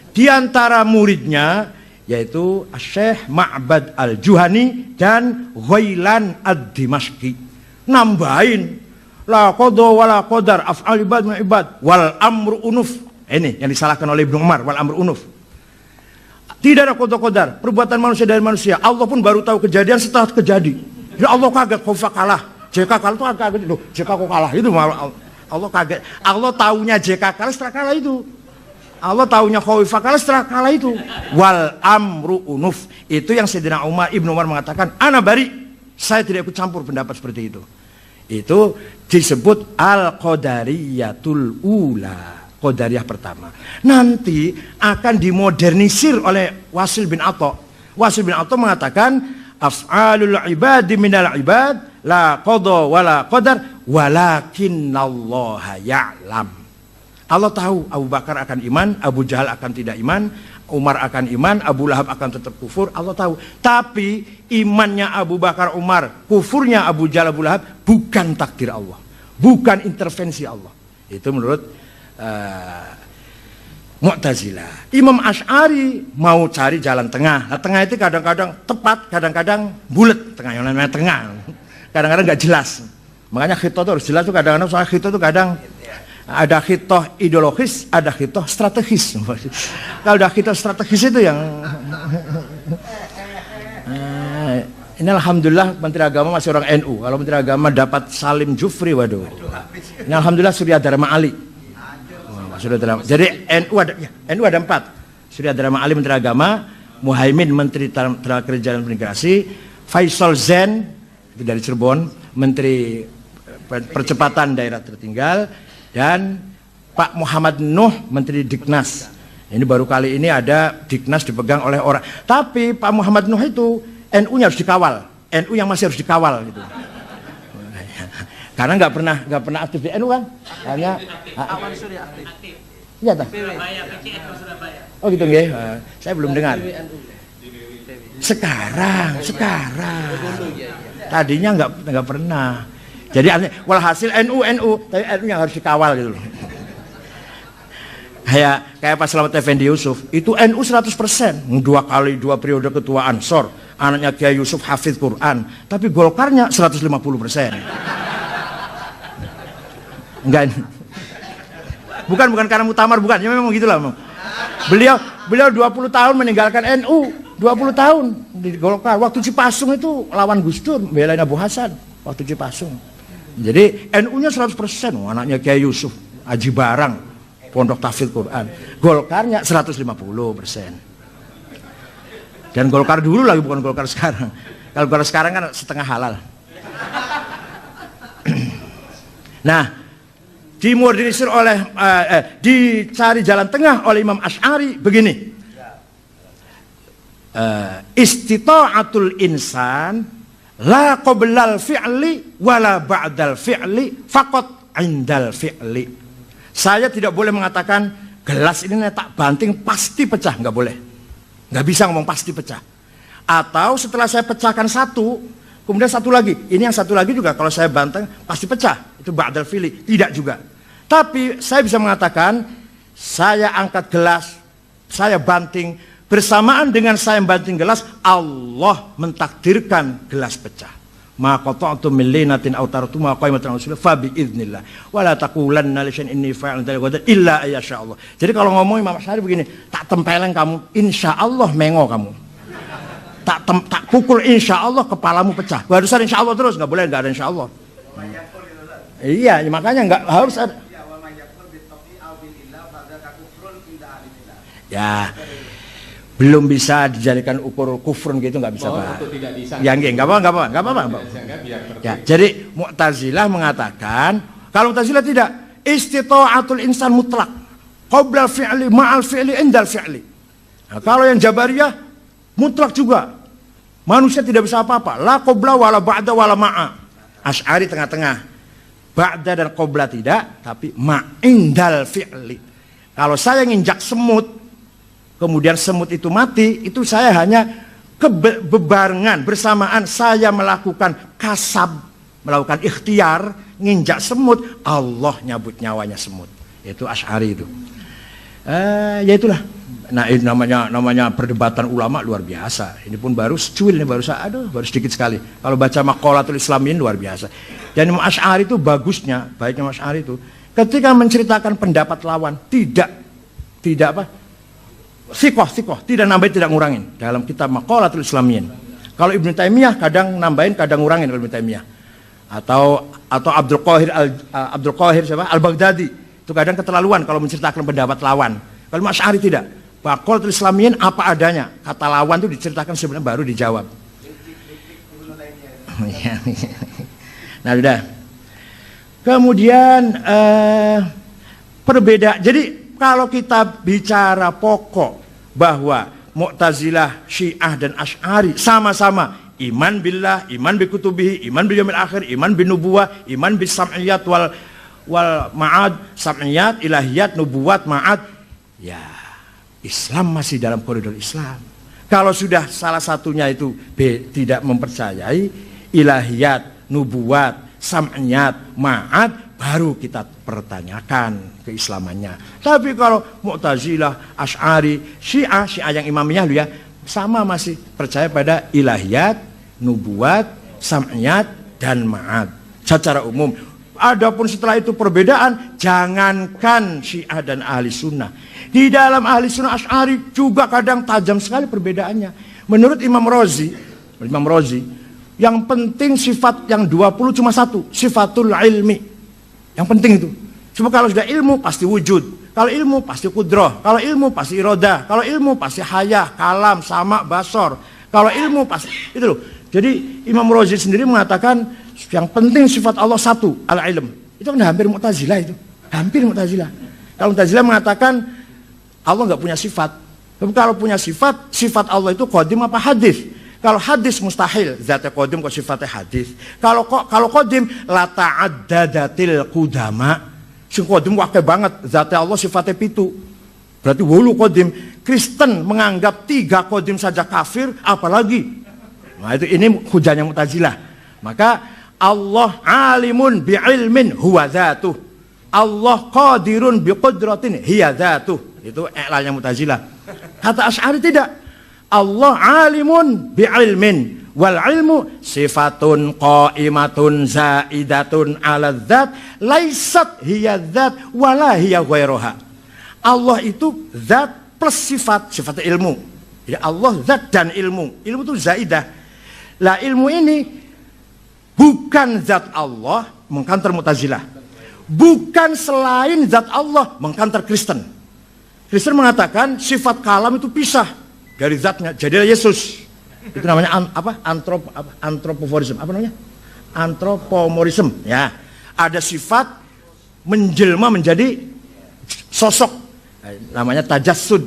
Speaker 2: Di antara muridnya yaitu Syekh Ma'bad Al-Juhani dan Ghailan Ad-Dimashqi. Nambahin la qadha wala qadar af'al ibad min ibad wal amru unuf. Ini yang disalahkan oleh Ibnu Umar, wal amru unuf. Tidak ada qadar, perbuatan manusia dari manusia. Allah pun baru tahu kejadian setelah terjadi. Ya Allah kaget, Khofa kalah. JK kalah itu kaget. Loh, JK kok kalah itu Allah kaget. Allah taunya JK kalah setelah kalah itu. Allah taunya Khofa kalah setelah kalah itu. Wal amru unuf. Itu yang Sayyidina Ibnu Umar mengatakan, ana bari. Saya tidak ikut campur pendapat seperti itu. Itu disebut al-qadariyatul ula, qadariyah pertama. Nanti akan dimodernisir oleh Wasil bin Atha. Wasil bin Atha mengatakan af'alul ibadi minal ibad la qadha wala qadar walakinnallaha ya'lam. Allah tahu Abu Bakar akan iman, Abu Jahal akan tidak iman, Umar akan iman, Abu Lahab akan tetap kufur, Allah tahu. Tapi imannya Abu Bakar Umar, kufurnya Abu Jahal Abu Lahab bukan takdir Allah, bukan intervensi Allah. Itu menurut Mu'tazilah. Imam Asy'ari mau cari jalan tengah. Nah, tengah itu kadang-kadang tepat, kadang-kadang bulat, tengah yang namanya tengah. Kadang-kadang nggak jelas. Makanya khito itu harus jelas tuh, kadang-kadang soal khito itu kadang Ada khitoh ideologis, ada khitoh strategis. Kalau ada khitoh strategis itu yang ini alhamdulillah Menteri Agama masih orang NU. Kalau Menteri Agama dapat Salim Jufri, waduh. Ini alhamdulillah Surya Dharma Ali. Jadi NU ada, ya, NU ada 4. Surya Dharma Ali Menteri Agama, Muhaimin Menteri Tenaga Kerja dan Migrasi, Faisal Zen itu dari Cirebon, Menteri Percepatan Daerah Tertinggal, dan Pak Muhammad Nuh Menteri Diknas. Ini baru kali ini ada Diknas dipegang oleh orang. Tapi Pak Muhammad Nuh itu NU-nya harus dikawal, NU yang masih harus dikawal gitu. Karena nggak pernah aktif di NU kan? Hanya
Speaker 3: Awan Surya aktif.
Speaker 2: Iya tak? Oh gitu nggih. Saya belum dengar. Sekarang. Tadinya nggak pernah. Jadi walhasil NU, tapi NU yang harus dikawal gitu loh. Kayak Pak Slamet Effendi Yusuf, itu NU 100%. 2 periode ketua Ansor, anaknya Kiai Yusuf hafidz Quran, tapi Golkarnya 150%. Enggak. Bukan karena muktamar, bukan. Ya memang gitulah. Beliau 20 tahun meninggalkan NU, 20 tahun di Golkar. Waktu Cipasung itu lawan Gus Dur, belain Abu Hasan waktu Cipasung. Jadi NU-nya 100%, anaknya Kiai Yusuf, Haji Barang, Pondok Tahfidz Quran. Golkarnya 150%. Dan Golkar dulu lagi, bukan Golkar sekarang. Kalau Golkar sekarang kan setengah halal. Nah, dimodernisir oleh dicari jalan tengah oleh Imam Asy'ari begini. Istita'atul insan la qoblal fi'li wala ba'dal fi'li faqat indal fi'li. Saya tidak boleh mengatakan gelas ini tak banting pasti pecah, nggak boleh. Nggak bisa ngomong pasti pecah. Atau setelah saya pecahkan satu, kemudian satu lagi, ini yang satu lagi juga kalau saya banteng pasti pecah, itu ba'dal fi'li, tidak juga. Tapi saya bisa mengatakan, saya angkat gelas, saya banting, bersamaan dengan saya banting gelas, Allah mentakdirkan gelas pecah. Ma qata'tu min linatin aw taraktu ma qaimatan rasulullah fa bi idznillah wa la taqulanna li syai'in inni fa'ilun dzalika illa ayyasha Allah. Jadi kalau ngomong Imam Asy'ari begini, tak tempeleng kamu, insyaallah mengo kamu. Tak pukul insyaallah kepalamu pecah. Barusan insyaallah terus, nggak boleh nggak ada insyaallah. Iya, makanya nggak harus ada. Ya, belum bisa dijadikan ukur kufrun gitu, nggak bisa Pak. Ya nggak apa-apa. Ya, jadi Mu'tazilah mengatakan, kalau Mu'tazilah tidak, istita'atul insan mutlak, qabla fi'li, ma'al fi'li, indal fi'li. Nah, kalau yang Jabariyah mutlak juga, manusia tidak bisa apa-apa, la qabla wala ba'da wala ma'a. Asy'ari tengah-tengah, ba'da dan qabla tidak, tapi ma'indal fi'li. Kalau saya nginjak semut, kemudian semut itu mati, itu saya hanya bebarengan, bersamaan saya melakukan kasab, melakukan ikhtiar, nginjak semut, Allah nyabut nyawanya semut. Itu Asy'ari itu. Ya itulah. Nah, ini namanya perdebatan ulama luar biasa. Ini pun baru secuil, ini baru sedikit sekali. Kalau baca Maqalatul Islamin luar biasa. Dan Imam Asy'ari itu bagusnya, baiknya Imam Asy'ari itu, ketika menceritakan pendapat lawan, tidak apa? Sikoh, tidak nambahin, tidak ngurangin. Dalam kitab Maqalatul Islamin. Kalau Ibnu Taimiyah kadang nambahin, kadang ngurangin kalau Ibnu Taimiyah. Atau Abdul Qahir siapa? Al-Baghdadi. Itu kadang keterlaluan kalau menceritakan pendapat lawan. Kalau Asy'ari tidak. Maqalatul Islamin apa adanya. Kata lawan itu diceritakan sebenarnya baru dijawab. Nah, sudah. Kemudian perbedaan. Jadi kalau kita bicara pokok bahwa Mu'tazilah, Syiah dan Asy'ari sama-sama iman billah, iman bi kutubihi, iman bil yaumil akhir, iman bin nubuwah, iman bis sam'iyat wal ma'ad, sam'iyat, ilahiyat, nubuwat, ma'ad. Ya, Islam masih dalam koridor Islam. Kalau sudah salah satunya itu tidak mempercayai ilahiyat, nubuwat, sam'iyat, ma'ad, baru kita pertanyakan keislamannya. Tapi kalau Mu'tazilah, Asy'ari, Syiah yang imamiyah ya, sama masih percaya pada ilahiyat, nubuwat, sam'iyat, dan ma'ad secara umum. Adapun setelah itu perbedaan, Jangankan Syiah dan ahli sunnah, di dalam ahli sunnah Asy'ari juga kadang tajam sekali perbedaannya. Menurut Imam Razi, yang penting sifat yang 20 cuma satu, sifatul ilmi. Yang penting itu. Cuma kalau sudah ilmu pasti wujud, kalau ilmu pasti kudrah, kalau ilmu pasti iradah, kalau ilmu pasti hayah, kalam, sama, basor. Kalau ilmu pasti itu loh. Jadi Imam Razi sendiri mengatakan yang penting sifat Allah satu, al-ilm. Itu kan hampir Mu'tazilah itu. Hampir Mu'tazilah. Kalau Mu'tazilah mengatakan Allah nggak punya sifat. Tapi kalau punya sifat, sifat Allah itu qadim apa hadis? Kalau hadis mustahil, zatnya qadim kok sifatnya hadis. Kalau qadim la ta'addadatil qudama. Sing qadim wakil banget, zatnya Allah sifatnya pitu. Berarti wulu qadim. Kristen menganggap 3 qadim saja kafir, apalagi. Nah itu ini hujahnya Mu'tazilah. Maka Allah alimun bi'ilmin huwa dhatuh. Allah qadirun biqudratin hiya dhatuh. Itu i'lanya Mu'tazilah. Kata Asy'ari tidak. Allah alimun bi'ilmin wal ilmu sifatun qa'imatun zaidatun 'ala dzat laisat hiya dzat wala hiya ghairuha. Allah itu zat plus sifat ilmu. Ya Allah zat dan ilmu. Ilmu itu zaidah. Lah ilmu ini bukan zat Allah, mengkantar Mu'tazilah. Bukan selain zat Allah, mengkantar Kristen. Kristen mengatakan sifat kalam itu pisah dari zatnya. Jadilah Yesus. Itu namanya antropoforisme. Apa namanya? Antropomorfisme. Ya, ada sifat menjelma menjadi sosok. Namanya tajassud.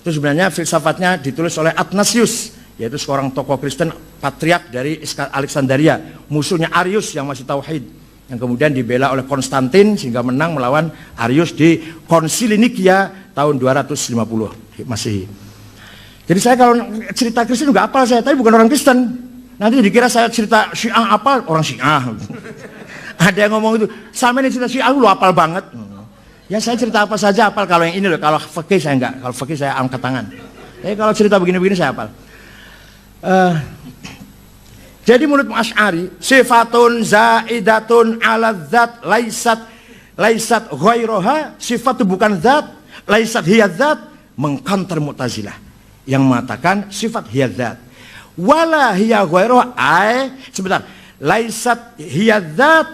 Speaker 2: Itu sebenarnya filsafatnya ditulis oleh Athanasius, yaitu seorang tokoh Kristen patriark dari Alexandria, musuhnya Arius yang masih tauhid, yang kemudian dibela oleh Konstantin sehingga menang melawan Arius di Konsili Nikia tahun 250 Masehi. Jadi saya kalau cerita Kristen juga apal saya, tapi bukan orang Kristen. Nanti dikira saya cerita Syiah apal, orang Syiah. Ada yang ngomong itu, sama ini cerita Syiah lu apal banget. Ya saya cerita apa saja apal, kalau yang ini loh, kalau fikih saya enggak, kalau fikih saya angkat tangan. Tapi kalau cerita begini-begini saya apal. Jadi menurut Asy'ari sifatun zaidatun 'ala dzat laisat ghairuha, sifat itu bukan zat, laisat hiya zat, mengkantar Mu'tazilah yang mengatakan sifat hiya zat wala hiya ghairuha, laisat hiya zat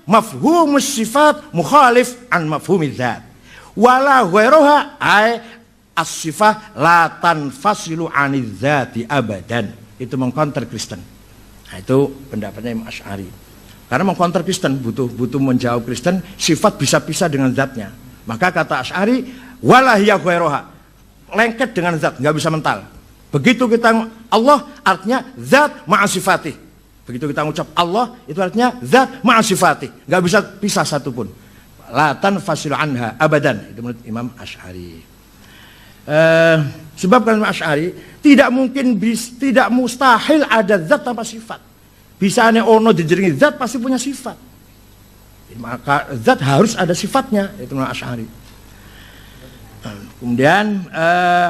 Speaker 2: mafhumus sifat mukhalif an mafhumiz zat wala ghairuha as-sifah la tanfasilu 'aniz zati abadan. Itu mengcounter Kristen. Nah, itu pendapatnya Imam Asy'ari. Karena mengcounter Kristen butuh menjawab Kristen, sifat bisa pisah dengan zatnya. Maka kata Asy'ari wala hiya ghairuha, lengket dengan zat, nggak bisa mental. Begitu kita Allah artinya zat ma'a sifatih. Begitu kita mengucap Allah itu artinya zat ma'a sifatih, nggak bisa pisah satupun. La tanfasilu anha abadan. Itu menurut Imam Asy'ari. Sebab kan Asy'ari tidak mustahil ada zat tanpa sifat. Bisa ane ono dijenengi zat pasti punya sifat. Maka zat harus ada sifatnya, itu menurut Asy'ari. Kemudian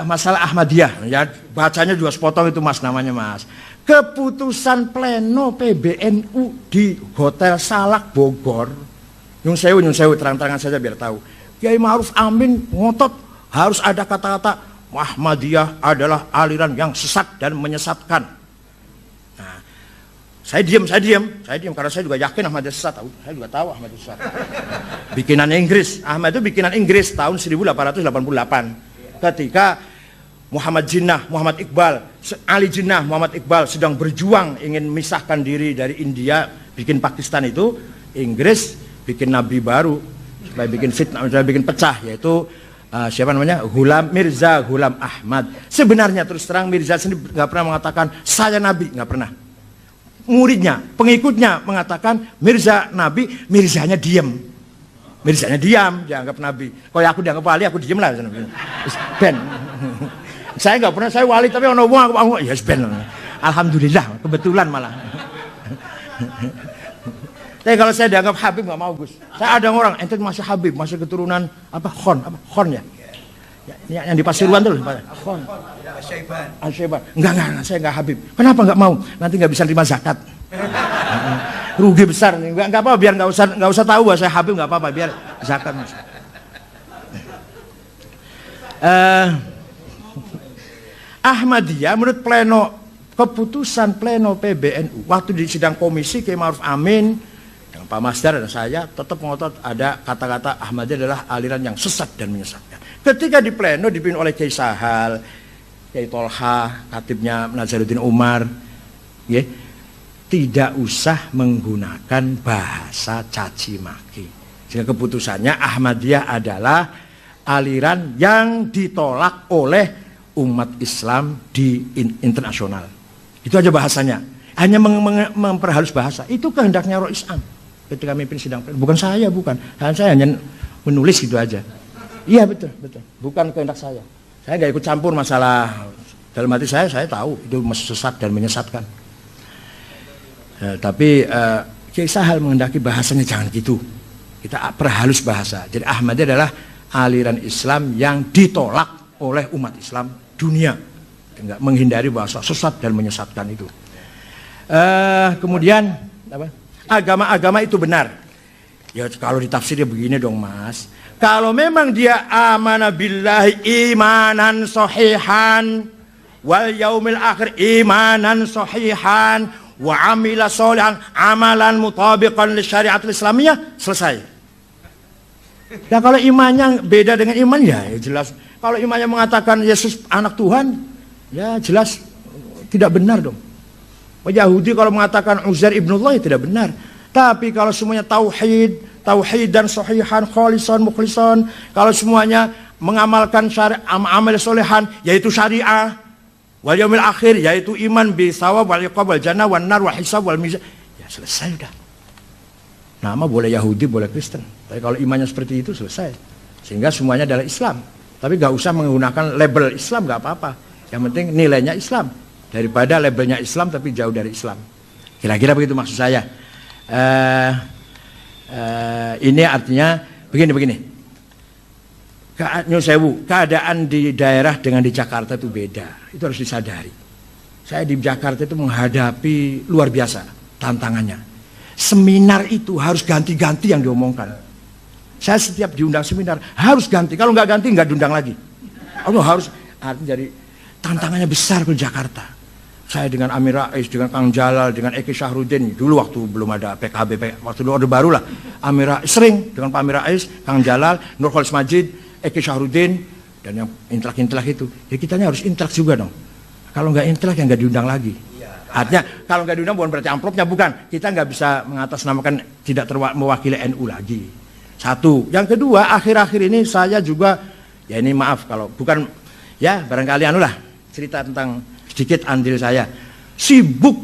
Speaker 2: masalah Ahmadiyah, ya bacanya juga sepotong itu Mas, namanya Mas. Keputusan pleno PBNU di Hotel Salak Bogor. Nyun sewu terang-terangan saja biar tahu. Kiai Ma'ruf Amin ngotot harus ada kata-kata Ahmadiyah adalah aliran yang sesat dan menyesatkan. Nah, saya diam karena saya juga yakin Ahmadiyah sesat. Saya juga tahu Ahmadiyah sesat. Bikinan Inggris, Ahmad itu bikinan Inggris tahun 1888. Ketika Muhammad Iqbal, Ali Jinnah, Muhammad Iqbal sedang berjuang ingin memisahkan diri dari India, bikin Pakistan itu, Inggris bikin nabi baru supaya bikin fitnah, supaya bikin pecah, yaitu siapa namanya? Mirza Ghulam Ahmad. Sebenarnya terus terang Mirza sendiri nggak pernah mengatakan saya nabi, nggak pernah. Muridnya, pengikutnya mengatakan Mirza nabi, Mirzanya diam, dianggap nabi. Kalau aku dianggap wali, aku diam lah. Ben, saya nggak pernah, saya wali tapi ono wong aku ya ben. Alhamdulillah, kebetulan malah. Tapi kalau saya dianggap Habib nggak mau Gus. Saya ada orang, ente masih Habib, masih keturunan Khon ya? Yang di Pasuruan tuh, Khon. Al-Syaiban. Enggak, saya nggak Habib. Kenapa nggak mau? Nanti nggak bisa terima zakat. Rugi besar nih. Nggak apa, biar nggak usah tahu bahwa saya Habib, nggak apa-apa, biar zakat. Ahmadiyah menurut keputusan pleno PBNU waktu di sidang komisi Kiai Ma'ruf Amin dengan Pak Masdar dan saya tetap ngotot ada kata-kata Ahmadiyah adalah aliran yang sesat dan menyesatkan. Ketika di pleno dipimpin oleh Kiai Sahal, Kiai Tolha, katibnya Nazaruddin Umar, ya, tidak usah menggunakan bahasa caci maki. Sehingga keputusannya Ahmadiyah adalah aliran yang ditolak oleh umat Islam di internasional. Itu aja bahasanya. Hanya memperhalus bahasa. Itu kehendaknya Rois Am ketika memimpin sidang pleno. Bukan saya, bukan. Saya hanya menulis gitu aja. Iya betul. Bukan kehendak saya. Saya nggak ikut campur masalah. Dalam hati saya tahu itu sesat dan menyesatkan. Tapi Kiai Sahal menghendaki bahasanya jangan gitu. Kita perhalus bahasa. Jadi Ahmadiyah adalah aliran Islam yang ditolak oleh umat Islam dunia, enggak menghindari bahasa sesat dan menyesatkan itu. Kemudian apa? Agama-agama itu benar. Ya kalau ditafsirnya begini dong Mas. Kalau memang dia amana billahi imanan sahihan wal yaumil akhir imanan sahihan wa amila sholihan amalan mutabiqan li syariatul islamiyah, selesai. Nah kalau imannya beda dengan iman ya jelas. Kalau imannya mengatakan Yesus anak Tuhan, ya jelas tidak benar dong. Yahudi kalau mengatakan Uzair ibnullah ya tidak benar. Tapi kalau semuanya tauhid dan sahihan, khalisan, mukhlison, kalau semuanya mengamalkan amal solehan, yaitu syariah, wal yaumil akhir, yaitu iman bi thawab wal iqab wal jannah wan nar wal hisab wal mizan, ya selesai udah. Nama boleh Yahudi, boleh Kristen. Tapi kalau imannya seperti itu selesai. Sehingga semuanya adalah Islam. Tapi gak usah menggunakan label Islam, gak apa-apa. Yang penting nilainya Islam. Daripada labelnya Islam tapi jauh dari Islam. Kira-kira begitu maksud saya. Ini artinya begini. Keadaan di daerah dengan di Jakarta itu beda. Itu harus disadari. Saya di Jakarta itu menghadapi luar biasa tantangannya. Seminar itu harus ganti-ganti yang diomongkan. Saya setiap diundang seminar harus ganti. Kalau nggak ganti nggak diundang lagi. Allah harus. Jadi tantangannya besar ke Jakarta. Saya dengan Amir Rais, dengan Kang Jalal, dengan Eki Syahrudin. Dulu waktu belum ada PKB, waktu dulu Orde Baru lah. Amir Rais, sering dengan Pak Amir Rais, Kang Jalal, Nur Khalis Majid, Eki Syahrudin, dan yang intelek-intelek itu. Jadi kitanya harus intelek juga dong. Kalau nggak intelek ya nggak diundang lagi. Artinya kalau nggak diundang bukan berarti amplopnya, bukan. Kita nggak bisa mengatasnamakan tidak mewakili NU lagi. Satu. Yang kedua, akhir-akhir ini saya juga, ya ini maaf kalau bukan, ya barangkali anulah cerita tentang sedikit andil saya. Sibuk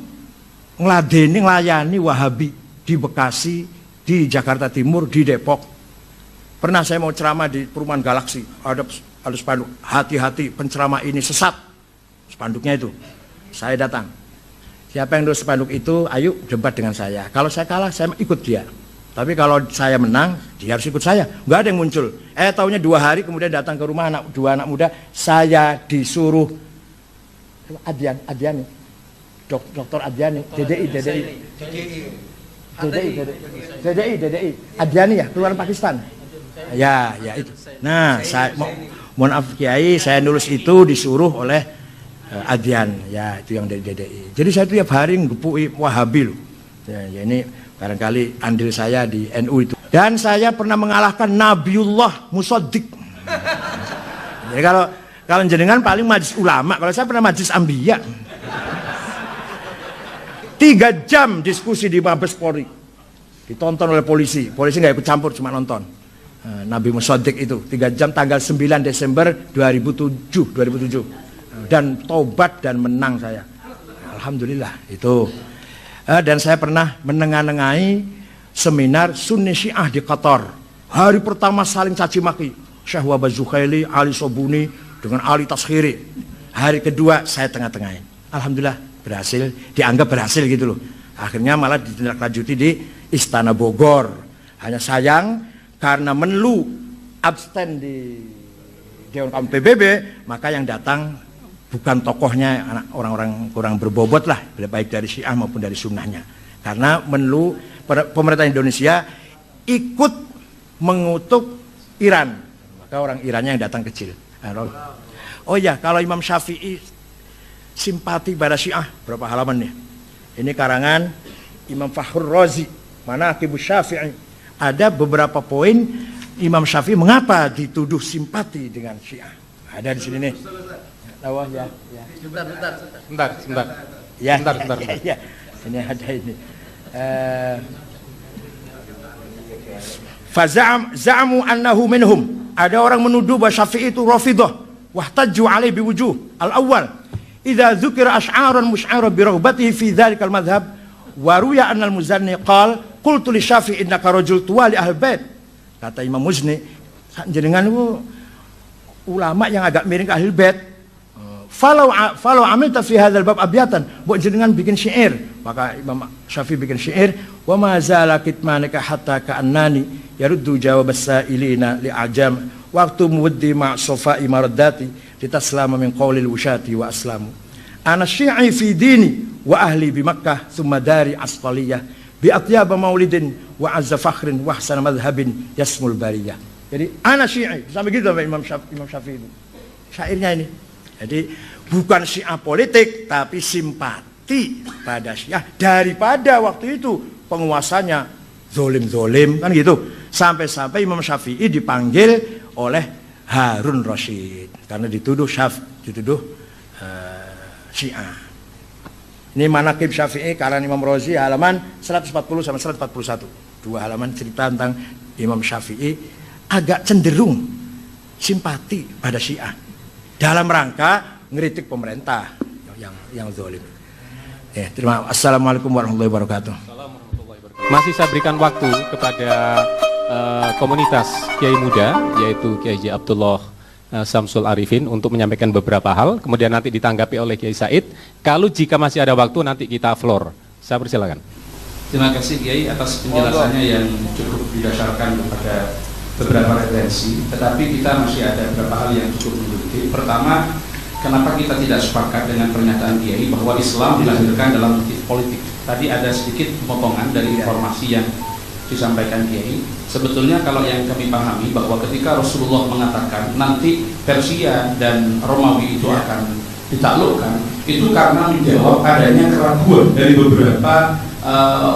Speaker 2: ngelayani Wahabi di Bekasi, di Jakarta Timur, di Depok. Pernah saya mau ceramah di Perumahan Galaksi, ada spanduk, hati-hati penceramah ini sesat. Spanduknya itu. Saya datang. Siapa yang nulis spanduk itu, ayo debat dengan saya. Kalau saya kalah, saya ikut dia. Tapi kalau saya menang, dia harus ikut saya. Nggak ada yang muncul. Taunya 2 hari kemudian datang ke rumah dua anak muda. Saya disuruh Adiani, Dr. Adiani, DDI, Adiani ya, keluaran Pakistan. Ya itu. Nah, saya mohon maaf Kiai, saya nulis itu disuruh oleh Adian, ya itu yang dari DDI. Jadi saya tiap hari ngepui Wahabi loh. Ya ini barangkali andil saya di NU itu. Dan saya pernah mengalahkan Nabiullah Musaddiq. Jadi kalau jenengan paling majlis ulama, kalau saya pernah majlis Ambiya. 3 jam diskusi di Mabes Polri. Ditonton oleh polisi. Polisi nggak ikut campur, cuma nonton. Nabi Musaddiq itu 3 jam tanggal 9 Desember 2007. Dan tobat dan menang saya. Alhamdulillah itu. Dan saya pernah menengah-nengahi seminar Sunni Syiah di Qatar. Hari pertama saling caci maki. Syekh Wahbah Zukhaili, Ali Sobuni dengan Ali Taskhiri. Hari kedua saya tengah-tengahin. Alhamdulillah berhasil, dianggap berhasil gitu loh. Akhirnya malah ditindaklanjuti di Istana Bogor. Hanya sayang karena Menlu abstain di Dewan Kaum PBB, maka yang datang bukan tokohnya, orang-orang kurang berbobot lah, baik dari Syiah maupun dari sunnahnya. Karena pemerintah Indonesia ikut mengutuk Iran, maka orang Irannya yang datang kecil. Oh ya, kalau Imam Syafi'i simpati pada Syiah, berapa halaman nih? Ini karangan Imam Fakhrur Razi, Manaqibus Syafi'i. Ada beberapa poin Imam Syafi'i mengapa dituduh simpati dengan Syiah. Ada di sini nih. Tahu ya.
Speaker 3: Sebentar.
Speaker 2: Ya,
Speaker 3: Sebentar.
Speaker 2: Ya. Ini ada ini. Za'amu annahu minhum. Ada orang menuduh bahwa Syafi'i itu Rafidhah. Wahtajju alaihi biwujuh. Al-awwal, idza dzukira asy'aran musy'ara bi raghbatihi fi dzalikal madhhab wa ruya anna al-Muzanni qala qultu li Syafi'i innaka rajul tuwali ahlul bait. Kata Imam Muzni, jenengan itu ulama yang agak miring ke ahlul bait. Falau amilta fi hadzal bab abyatan, buat jenengan bikin syair. Maka Imam Syafi'i bikin syair, wa ma zala kitmanika hatta ka'annani yaruddu jawab as-sa'ilina li'ajam waqtu muwaddi ma' safai maraddati litaslama min qawlil wushati wa aslamu. Ana syi'i fi dini wa ahli bi Makkah thumma dari asqaliyah bi atyab maulidin wa azza fakhrin wa ahsan madhhabin yasmul bariyah. Jadi ana syi'i, sampai gitu Imam Syafi'i itu. Syairnya ini. Jadi bukan Syiah politik, tapi simpati pada Syiah daripada waktu itu penguasanya zolim kan gitu. Sampai-sampai Imam Syafi'i dipanggil oleh Harun Rasyid karena dituduh Syiah. Ini Manaqib Syafi'i karangan Imam Razi halaman 140 sampai 141. 2 halaman cerita tentang Imam Syafi'i agak cenderung simpati pada Syiah dalam rangka ngeritik pemerintah yang zalim. Assalamualaikum warahmatullahi wabarakatuh.
Speaker 3: Masih saya berikan waktu kepada komunitas Kiai Muda, yaitu Kiai Haji Abdullah Samsul Arifin, untuk menyampaikan beberapa hal, kemudian nanti ditanggapi oleh Kiai Said. Kalau jika masih ada waktu, nanti kita floor. Saya persilakan.
Speaker 4: Terima kasih Kiai atas penjelasannya yang cukup didasarkan kepada beberapa referensi, tetapi kita masih ada beberapa hal yang cukup mengikuti. Pertama, kenapa kita tidak sepakat dengan pernyataan Kiai bahwa Islam dilahirkan dalam motif politik? Tadi ada sedikit potongan dari informasi yang disampaikan Kiai. Sebetulnya kalau yang kami pahami bahwa ketika Rasulullah mengatakan nanti Persia dan Romawi itu akan ditaklukkan, itu karena menjawab adanya keraguan dari beberapa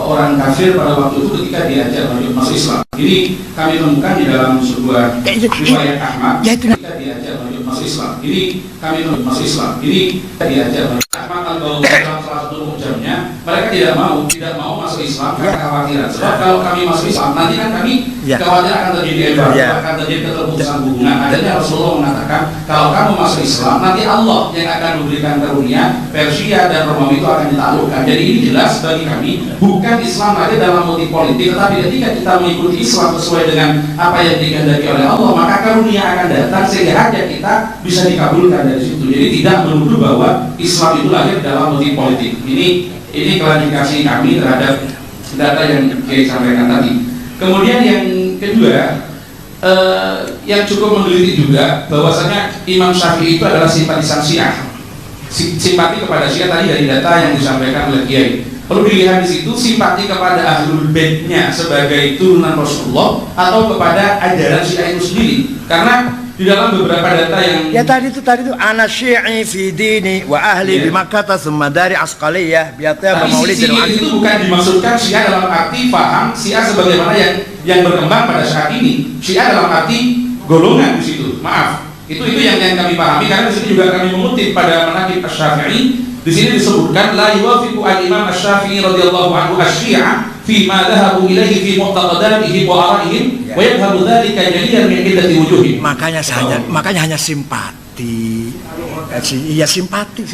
Speaker 4: orang kafir pada waktu itu ketika diajak masuk Islam. Ini kami temukan di dalam sebuah riwayat Ahmad ketika diajak masuk Islam. Ini kami temukan masuk Islam. Ini diajak Ahmad al-Bawi dalam salah satu mukjamnya, mereka tidak mau masuk Islam karena kekhawatiran. Sebab kalau kami masuk Islam, nanti kan kami khawatir akan terjadi embargo, akan terjadi keterputusan hubungan. Akhirnya Rasulullah mengatakan, kalau kamu masuk Islam, nanti Allah yang akan memberikan karunia, Persia dan Romawi itu akan ditaklukkan. Jadi ini jelas bagi kami, bukan Islam lagi dalam motif politik, tetapi ketika kita mengikuti Islam sesuai dengan apa yang dikehendaki oleh Allah, maka karunia akan datang sehingga hajat kita bisa dikabulkan dari situ. Jadi tidak menuduh bahwa Islam itu lahir dalam motif politik. Ini klarifikasi kami terhadap data yang Kiai sampaikan tadi. Kemudian yang kedua, yang cukup menggelitik juga bahwasanya Imam Syafi'i itu adalah simpatisan Syiah. Simpati kepada Syiah tadi dari data yang disampaikan oleh Kiai. Perlu dilihat di situ simpati kepada Ahlul Baitnya sebagai turunan Rasulullah atau kepada ajaran Syiah itu sendiri. Karena di dalam beberapa data yang
Speaker 2: tadi itu ana syi'i fi dini wa ahli bi Makkah tsumma dari asqaliyah biatnya maulid
Speaker 4: dan itu bukan dimaksudkan Syiah dalam arti paham Syiah sebagaimana yang berkembang pada saat ini. Syiah dalam arti golongan di situ. Maaf. Itu yang kami pahami, karena di sini juga kami mengutip pada Manaqib Asy-Syafi'i. Di sini disebutkan la yuwafiqu al-Imam Asy-Syafi'i radhiyallahu anhu asy-Syi'a fi ma dhahabu ilaihi fi mu'taqadatihim wa ara'ihim wa yadhhabu dzalika jaliyan min iddati wujuhin.
Speaker 2: Makanya hanya simpati. Iya simpati.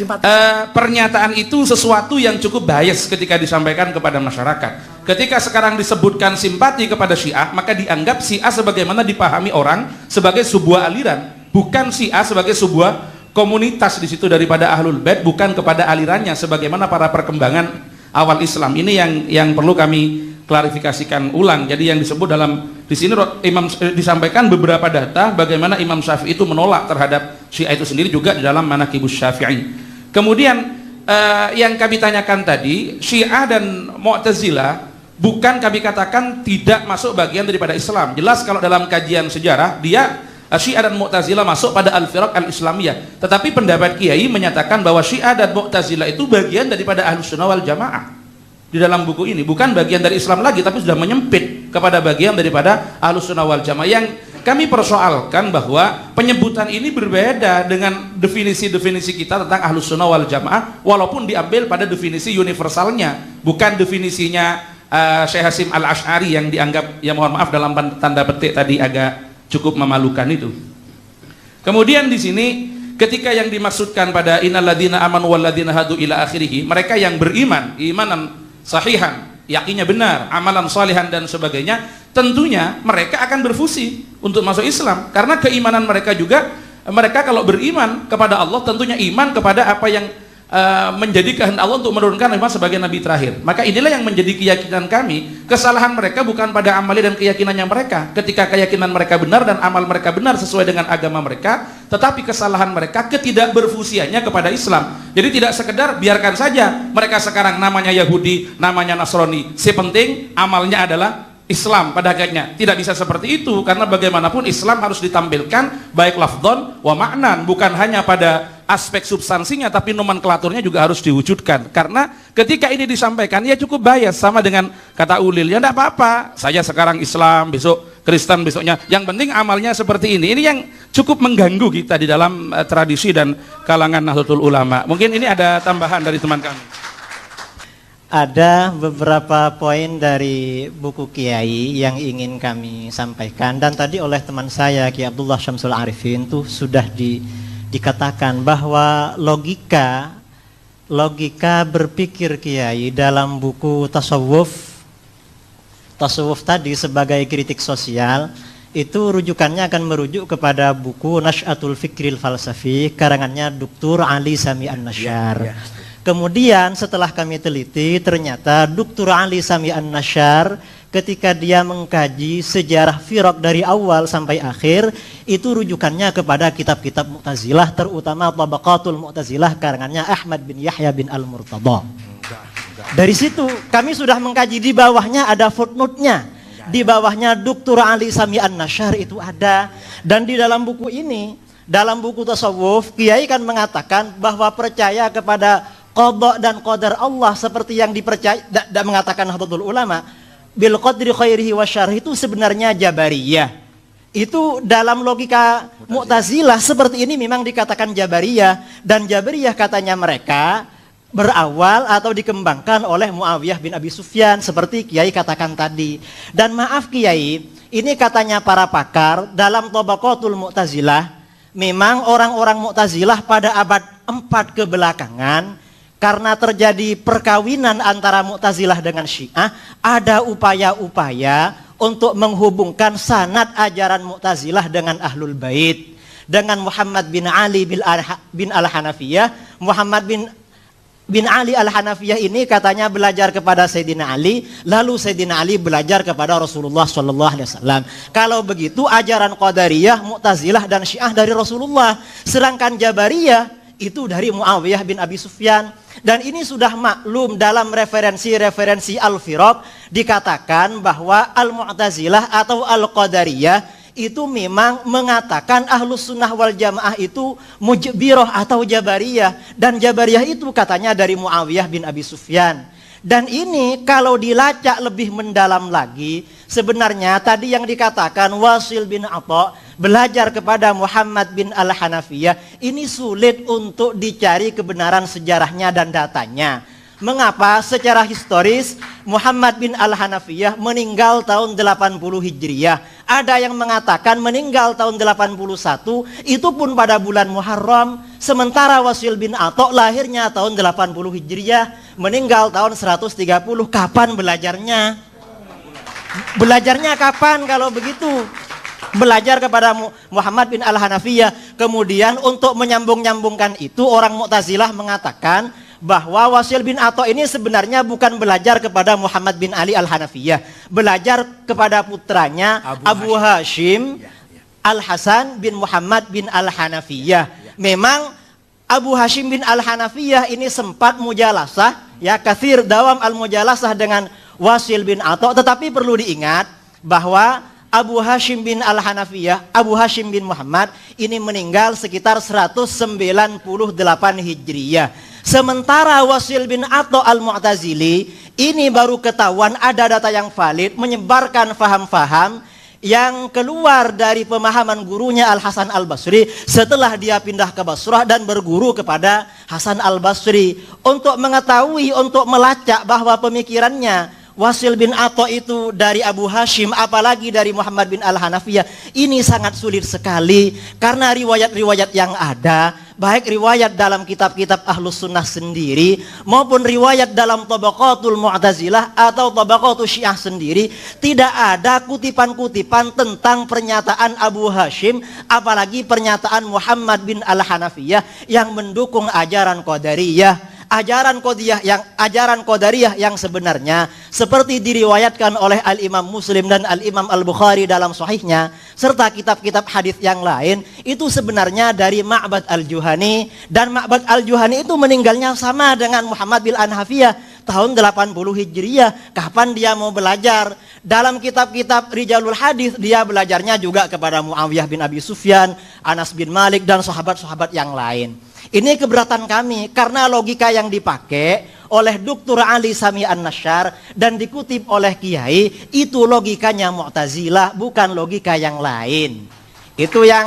Speaker 4: Pernyataan itu sesuatu yang cukup bias ketika disampaikan kepada masyarakat. Ketika sekarang disebutkan simpati kepada Syiah, maka dianggap Syiah sebagaimana dipahami orang sebagai sebuah aliran, bukan Syiah sebagai sebuah komunitas di situ daripada Ahlul Bait, bukan kepada alirannya sebagaimana para perkembangan awal Islam. Ini yang perlu kami klarifikasikan ulang. Jadi yang disebut dalam di sini disampaikan beberapa data bagaimana Imam Syafi'i itu menolak terhadap Syiah itu sendiri juga di dalam Manaqibus Syafi'i. Kemudian yang kami tanyakan tadi, Syiah dan Mu'tazilah bukan kami katakan tidak masuk bagian daripada Islam. Jelas kalau dalam kajian sejarah dia Syiah dan Mu'tazilah masuk pada al-firaq al-islamiyah. Tetapi pendapat Kiai menyatakan bahwa Syiah dan Mu'tazilah itu bagian daripada Ahlus Sunnah wal Jamaah. Di dalam buku ini bukan bagian dari Islam lagi, tapi sudah menyempit kepada bagian daripada Ahlus Sunnah wal Jamaah. Yang kami persoalkan bahwa penyebutan ini berbeda dengan definisi-definisi kita tentang Ahlus Sunnah wal Jamaah, walaupun diambil pada definisi universalnya, bukan definisinya Syekh Hasim Al-Asy'ari yang dianggap, ya mohon maaf dalam tanda petik tadi agak cukup memalukan itu. Kemudian di sini ketika yang dimaksudkan pada innalladzina amanu walladzina hadu ila akhirih, mereka yang beriman, imanan sahihan, yakinnya benar, amalan salihan dan sebagainya, tentunya mereka akan berfusi untuk masuk Islam karena keimanan mereka juga, mereka kalau beriman kepada Allah tentunya iman kepada apa yang menjadi kehendak Allah untuk menurunkan Muhammad sebagai nabi terakhir. Maka inilah yang menjadi keyakinan kami. Kesalahan mereka bukan pada amali dan keyakinannya mereka. Ketika keyakinan mereka benar dan amal mereka benar sesuai dengan agama mereka, tetapi kesalahan mereka ketidakberfusiannya kepada Islam. Jadi tidak sekedar biarkan saja mereka sekarang namanya Yahudi, namanya Nasrani, si penting amalnya adalah Islam pada hakikatnya. Tidak bisa seperti itu karena bagaimanapun Islam harus ditampilkan baik lafdzon wa ma'nan, bukan hanya pada aspek substansinya tapi nomenklaturnya juga harus diwujudkan. Karena ketika ini disampaikan ya cukup bias, sama dengan kata Ulil, ya enggak apa-apa, saya sekarang Islam, besok Kristen, besoknya, yang penting amalnya seperti ini. Ini yang cukup mengganggu kita di dalam tradisi dan kalangan Nahdlatul Ulama. Mungkin ini ada tambahan dari teman kami.
Speaker 5: Ada beberapa poin dari buku Kiai yang ingin kami sampaikan, dan tadi oleh teman saya Kiai Abdullah Syamsul Arifin tuh sudah dikatakan bahwa logika berpikir Kiai dalam buku tasawuf tadi sebagai kritik sosial itu rujukannya akan merujuk kepada buku Nash'atul Fikril Falsafi karangannya Dr. Ali Sami An-Nasyar. Kemudian setelah kami teliti, ternyata Dr. Ali Sami An-Nasyar ketika dia mengkaji sejarah firaq dari awal sampai akhir, itu rujukannya kepada kitab-kitab Mu'tazilah, terutama Tabaqatul Mu'tazilah karangannya Ahmad bin Yahya bin Al-Murtada. Dari situ kami sudah mengkaji, di bawahnya ada footnote-nya. Di bawahnya Dr. Ali Sami An-Nasyar itu ada. Dan di dalam buku ini, dalam buku tasawuf, Kiai kan mengatakan bahwa percaya kepada qada dan qadar Allah seperti yang dipercaya dan mengatakan Nahdlatul Ulama bil qadri khairihi wa syarrihi itu sebenarnya Jabariyah. Itu dalam logika Mu'tazilah seperti ini memang dikatakan Jabariyah, dan Jabariyah katanya mereka berawal atau dikembangkan oleh Muawiyah bin Abi Sufyan seperti Kiai katakan tadi. Dan maaf Kiai, ini katanya para pakar dalam Tabaqatul Mu'tazilah, memang orang-orang Mu'tazilah pada abad 4 kebelakangan karena terjadi perkawinan antara Mu'tazilah dengan Syiah, ada upaya-upaya untuk menghubungkan sanad ajaran Mu'tazilah dengan Ahlul Bait, dengan Muhammad bin Ali bin Al-Hanafiyah. Muhammad bin Ali Al-Hanafiyah ini katanya belajar kepada Sayyidina Ali, lalu Sayyidina Ali belajar kepada Rasulullah SAW. Kalau begitu ajaran Qadariyah, Mu'tazilah dan Syiah dari Rasulullah, sedangkan Jabariyah itu dari Muawiyah bin Abi Sufyan. Dan ini sudah maklum dalam referensi-referensi Al-Firaq dikatakan bahwa Al-Mu'tazilah atau Al-Qadariyah itu memang mengatakan Ahlus Sunnah wal Jamaah itu Mujbirah atau Jabariyah, dan Jabariyah itu katanya dari Muawiyah bin Abi Sufyan. Dan ini kalau dilacak lebih mendalam lagi, sebenarnya tadi yang dikatakan Wasil bin Atha belajar kepada Muhammad bin Al-Hanafiyah, ini sulit untuk dicari kebenaran sejarahnya dan datanya. Mengapa? Secara historis Muhammad bin Al-Hanafiyah meninggal tahun 80 Hijriyah. Ada yang mengatakan meninggal tahun 81, itu pun pada bulan Muharram. Sementara Wasil bin Atha lahirnya tahun 80 Hijriyah, meninggal tahun 130. Kapan belajarnya? Belajarnya kapan kalau begitu? Belajar kepada Muhammad bin Al-Hanafiyah. Kemudian untuk menyambung-nyambungkan itu, orang Mu'tazilah mengatakan bahwa Wasil bin Atha ini sebenarnya bukan belajar kepada Muhammad bin Ali Al-Hanafiyah, belajar kepada putranya Abu Hashim Al-Hasan bin Muhammad bin Al-Hanafiyah. Memang Abu Hashim bin Al-Hanafiyah ini sempat mujalasah, ya, kathir dawam al-mujalasah dengan Wasil bin Atha, tetapi perlu diingat bahwa Abu Hashim bin Al-Hanafiyah, Abu Hashim bin Muhammad ini meninggal sekitar 198 Hijriyah. Sementara Wasil bin Atha Al-Mu'tazili ini baru ketahuan ada data yang valid, menyebarkan faham-faham yang keluar dari pemahaman gurunya Al-Hasan Al-Basri setelah dia pindah ke Basrah dan berguru kepada Hasan Al-Basri, untuk mengetahui, untuk melacak bahwa pemikirannya Wasil bin Atha itu dari Abu Hashim, apalagi dari Muhammad bin Al-Hanafiyah, ini sangat sulit sekali karena riwayat-riwayat yang ada, baik riwayat dalam kitab-kitab Ahlus Sunnah sendiri maupun riwayat dalam Tabaqatul Mu'tazilah atau Tabaqatul Syiah sendiri, tidak ada kutipan-kutipan tentang pernyataan Abu Hashim, apalagi pernyataan Muhammad bin Al-Hanafiyah yang mendukung ajaran Qadariyah. Ajaran Qadariyah yang sebenarnya seperti diriwayatkan oleh Al-Imam Muslim dan Al-Imam Al-Bukhari dalam sahihnya serta kitab-kitab hadis yang lain, itu sebenarnya dari Ma'bad Al-Juhani, dan Ma'bad Al-Juhani itu meninggalnya sama dengan Muhammad bin Al-Hanafiyah tahun 80 Hijriyah. Kapan dia mau belajar? Dalam kitab-kitab Rijalul Hadis dia belajarnya juga kepada Muawiyah bin Abi Sufyan, Anas bin Malik dan sahabat-sahabat yang lain. Ini keberatan kami karena logika yang dipakai oleh Dr. Ali Sami An-Nasyar dan dikutip oleh Kiai itu logikanya Mu'tazilah, bukan logika yang lain. Itu yang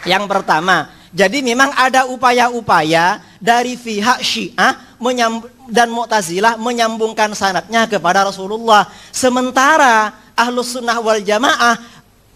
Speaker 5: yang pertama. Jadi memang ada upaya-upaya dari pihak Syiah dan Mu'tazilah menyambungkan sanadnya kepada Rasulullah, sementara Ahlus Sunnah wal Jamaah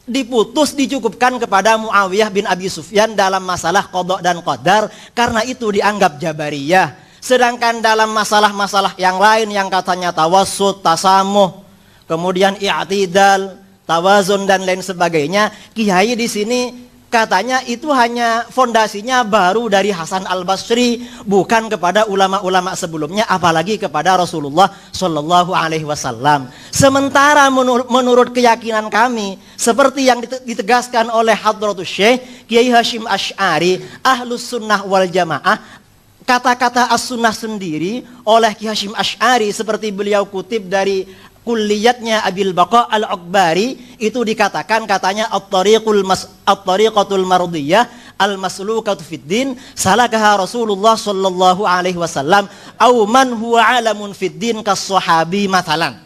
Speaker 5: dicukupkan kepada Muawiyah bin Abi Sufyan dalam masalah qada dan qadar, karena itu dianggap Jabariyah. Sedangkan dalam masalah-masalah yang lain yang katanya tawassut, tasamuh, kemudian i'tidal, tawazun dan lain sebagainya, Kiai di sini katanya itu hanya fondasinya baru dari Hasan Al-Basri, bukan kepada ulama-ulama sebelumnya, apalagi kepada Rasulullah Shallallahu Alaihi Wasallam. Sementara menurut keyakinan kami, seperti yang ditegaskan oleh Hadratus Syekh Kiai Hashim Asy'ari, Ahlus Sunnah wal Jamaah, kata-kata as-sunnah sendiri oleh Kiai Hashim Asy'ari seperti beliau kutip dari kulliyatnya Abil Baqa Al-Akbari, itu dikatakan katanya at-tariqatul mardiyah al-maslukatu fid din salakaha Rasulullah sallallahu alaihi wasallam au man huwa alamun fid din kas-sahabi mathalan.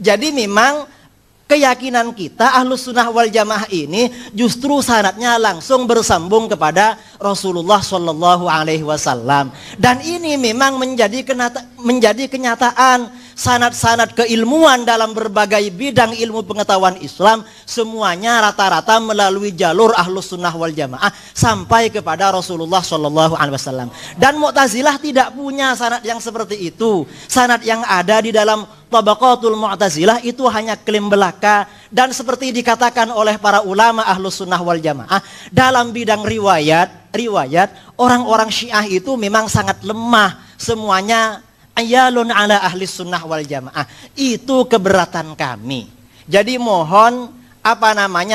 Speaker 5: Jadi memang keyakinan kita Ahlus Sunnah wal Jamaah ini justru sanadnya langsung bersambung kepada Rasulullah sallallahu alaihi wasallam, dan ini memang menjadi kenyataan. Sanad-sanad keilmuan dalam berbagai bidang ilmu pengetahuan Islam semuanya rata-rata melalui jalur Ahlus Sunnah wal Jamaah sampai kepada Rasulullah Shallallahu Alaihi Wasallam. Dan Mu'tazilah tidak punya sanad yang seperti itu. Sanad yang ada di dalam Tabaqatul Mu'tazilah itu hanya klaim belaka, dan seperti dikatakan oleh para ulama Ahlus Sunnah wal Jamaah dalam bidang riwayat orang-orang Syiah itu memang sangat lemah, semuanya ayalun ala ahli sunnah wal jamaah. Itu keberatan kami. Jadi mohon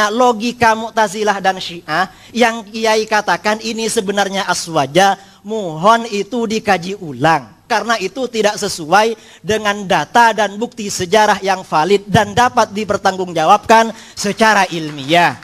Speaker 5: logika Mu'tazilah dan Syiah yang Kiai katakan ini sebenarnya aswaja, mohon itu dikaji ulang, karena itu tidak sesuai dengan data dan bukti sejarah yang valid dan dapat dipertanggungjawabkan secara ilmiah.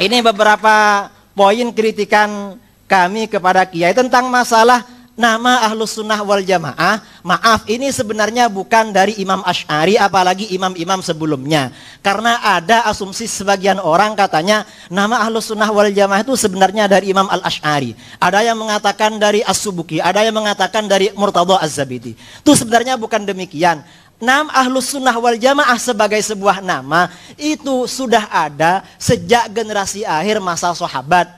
Speaker 5: Ini beberapa poin kritikan kami kepada Kiai tentang masalah nama Ahlus Sunnah wal Jamaah. Maaf, ini sebenarnya bukan dari Imam Asy'ari apalagi imam-imam sebelumnya. Karena ada asumsi sebagian orang katanya nama Ahlus Sunnah wal Jamaah itu sebenarnya dari Imam Al-Asy'ari. Ada yang mengatakan dari As-Subuki, ada yang mengatakan dari Murtadha Az-Zabidi. Itu sebenarnya bukan demikian. Nama Ahlus Sunnah wal Jamaah sebagai sebuah nama itu sudah ada sejak generasi akhir masa sahabat.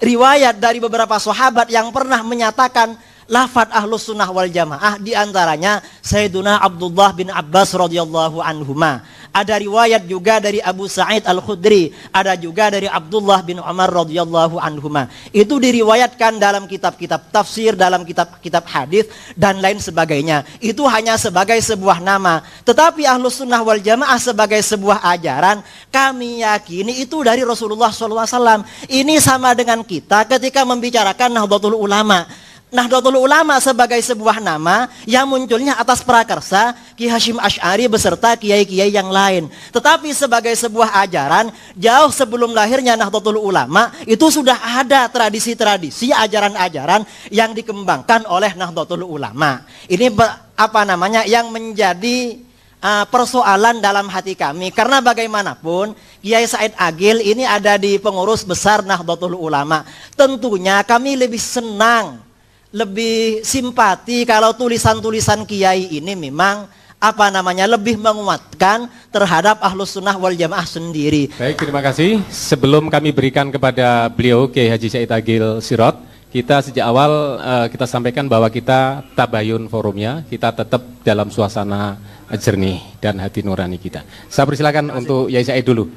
Speaker 5: Riwayat dari beberapa sahabat yang pernah menyatakan lafadz Ahlus Sunnah wal Jamaah, diantaranya Sayyiduna Abdullah bin Abbas radhiyallahu anhuma. Ada riwayat juga dari Abu Sa'id Al-Khudri, ada juga dari Abdullah bin Umar radhiyallahu anhuma. Itu diriwayatkan dalam kitab-kitab tafsir, dalam kitab-kitab hadis dan lain sebagainya. Itu hanya sebagai sebuah nama. Tetapi Ahlus Sunnah wal Jamaah sebagai sebuah ajaran, kami yakini itu dari Rasulullah SAW. Ini sama dengan kita ketika membicarakan Nahdlatul Ulama. Nahdlatul Ulama sebagai sebuah nama yang munculnya atas prakarsa Ki Hasyim Asy'ari beserta kiai-kiai yang lain. Tetapi sebagai sebuah ajaran, jauh sebelum lahirnya Nahdlatul Ulama, itu sudah ada tradisi-tradisi, ajaran-ajaran yang dikembangkan oleh Nahdlatul Ulama. Ini yang menjadi persoalan dalam hati kami. Karena bagaimanapun Kiai Said Agil ini ada di pengurus besar Nahdlatul Ulama. Tentunya kami lebih senang, lebih simpati kalau tulisan-tulisan kiai ini memang lebih menguatkan terhadap Ahlus Sunnah wal Jamaah sendiri.
Speaker 3: Baik, terima kasih. Sebelum kami berikan kepada beliau Kiai Haji Said Agil Sirot, kita sejak awal kita sampaikan bahwa kita tabayun forumnya, kita tetap dalam suasana jernih dan hati nurani kita. Saya persilakan untuk Yai Said dulu.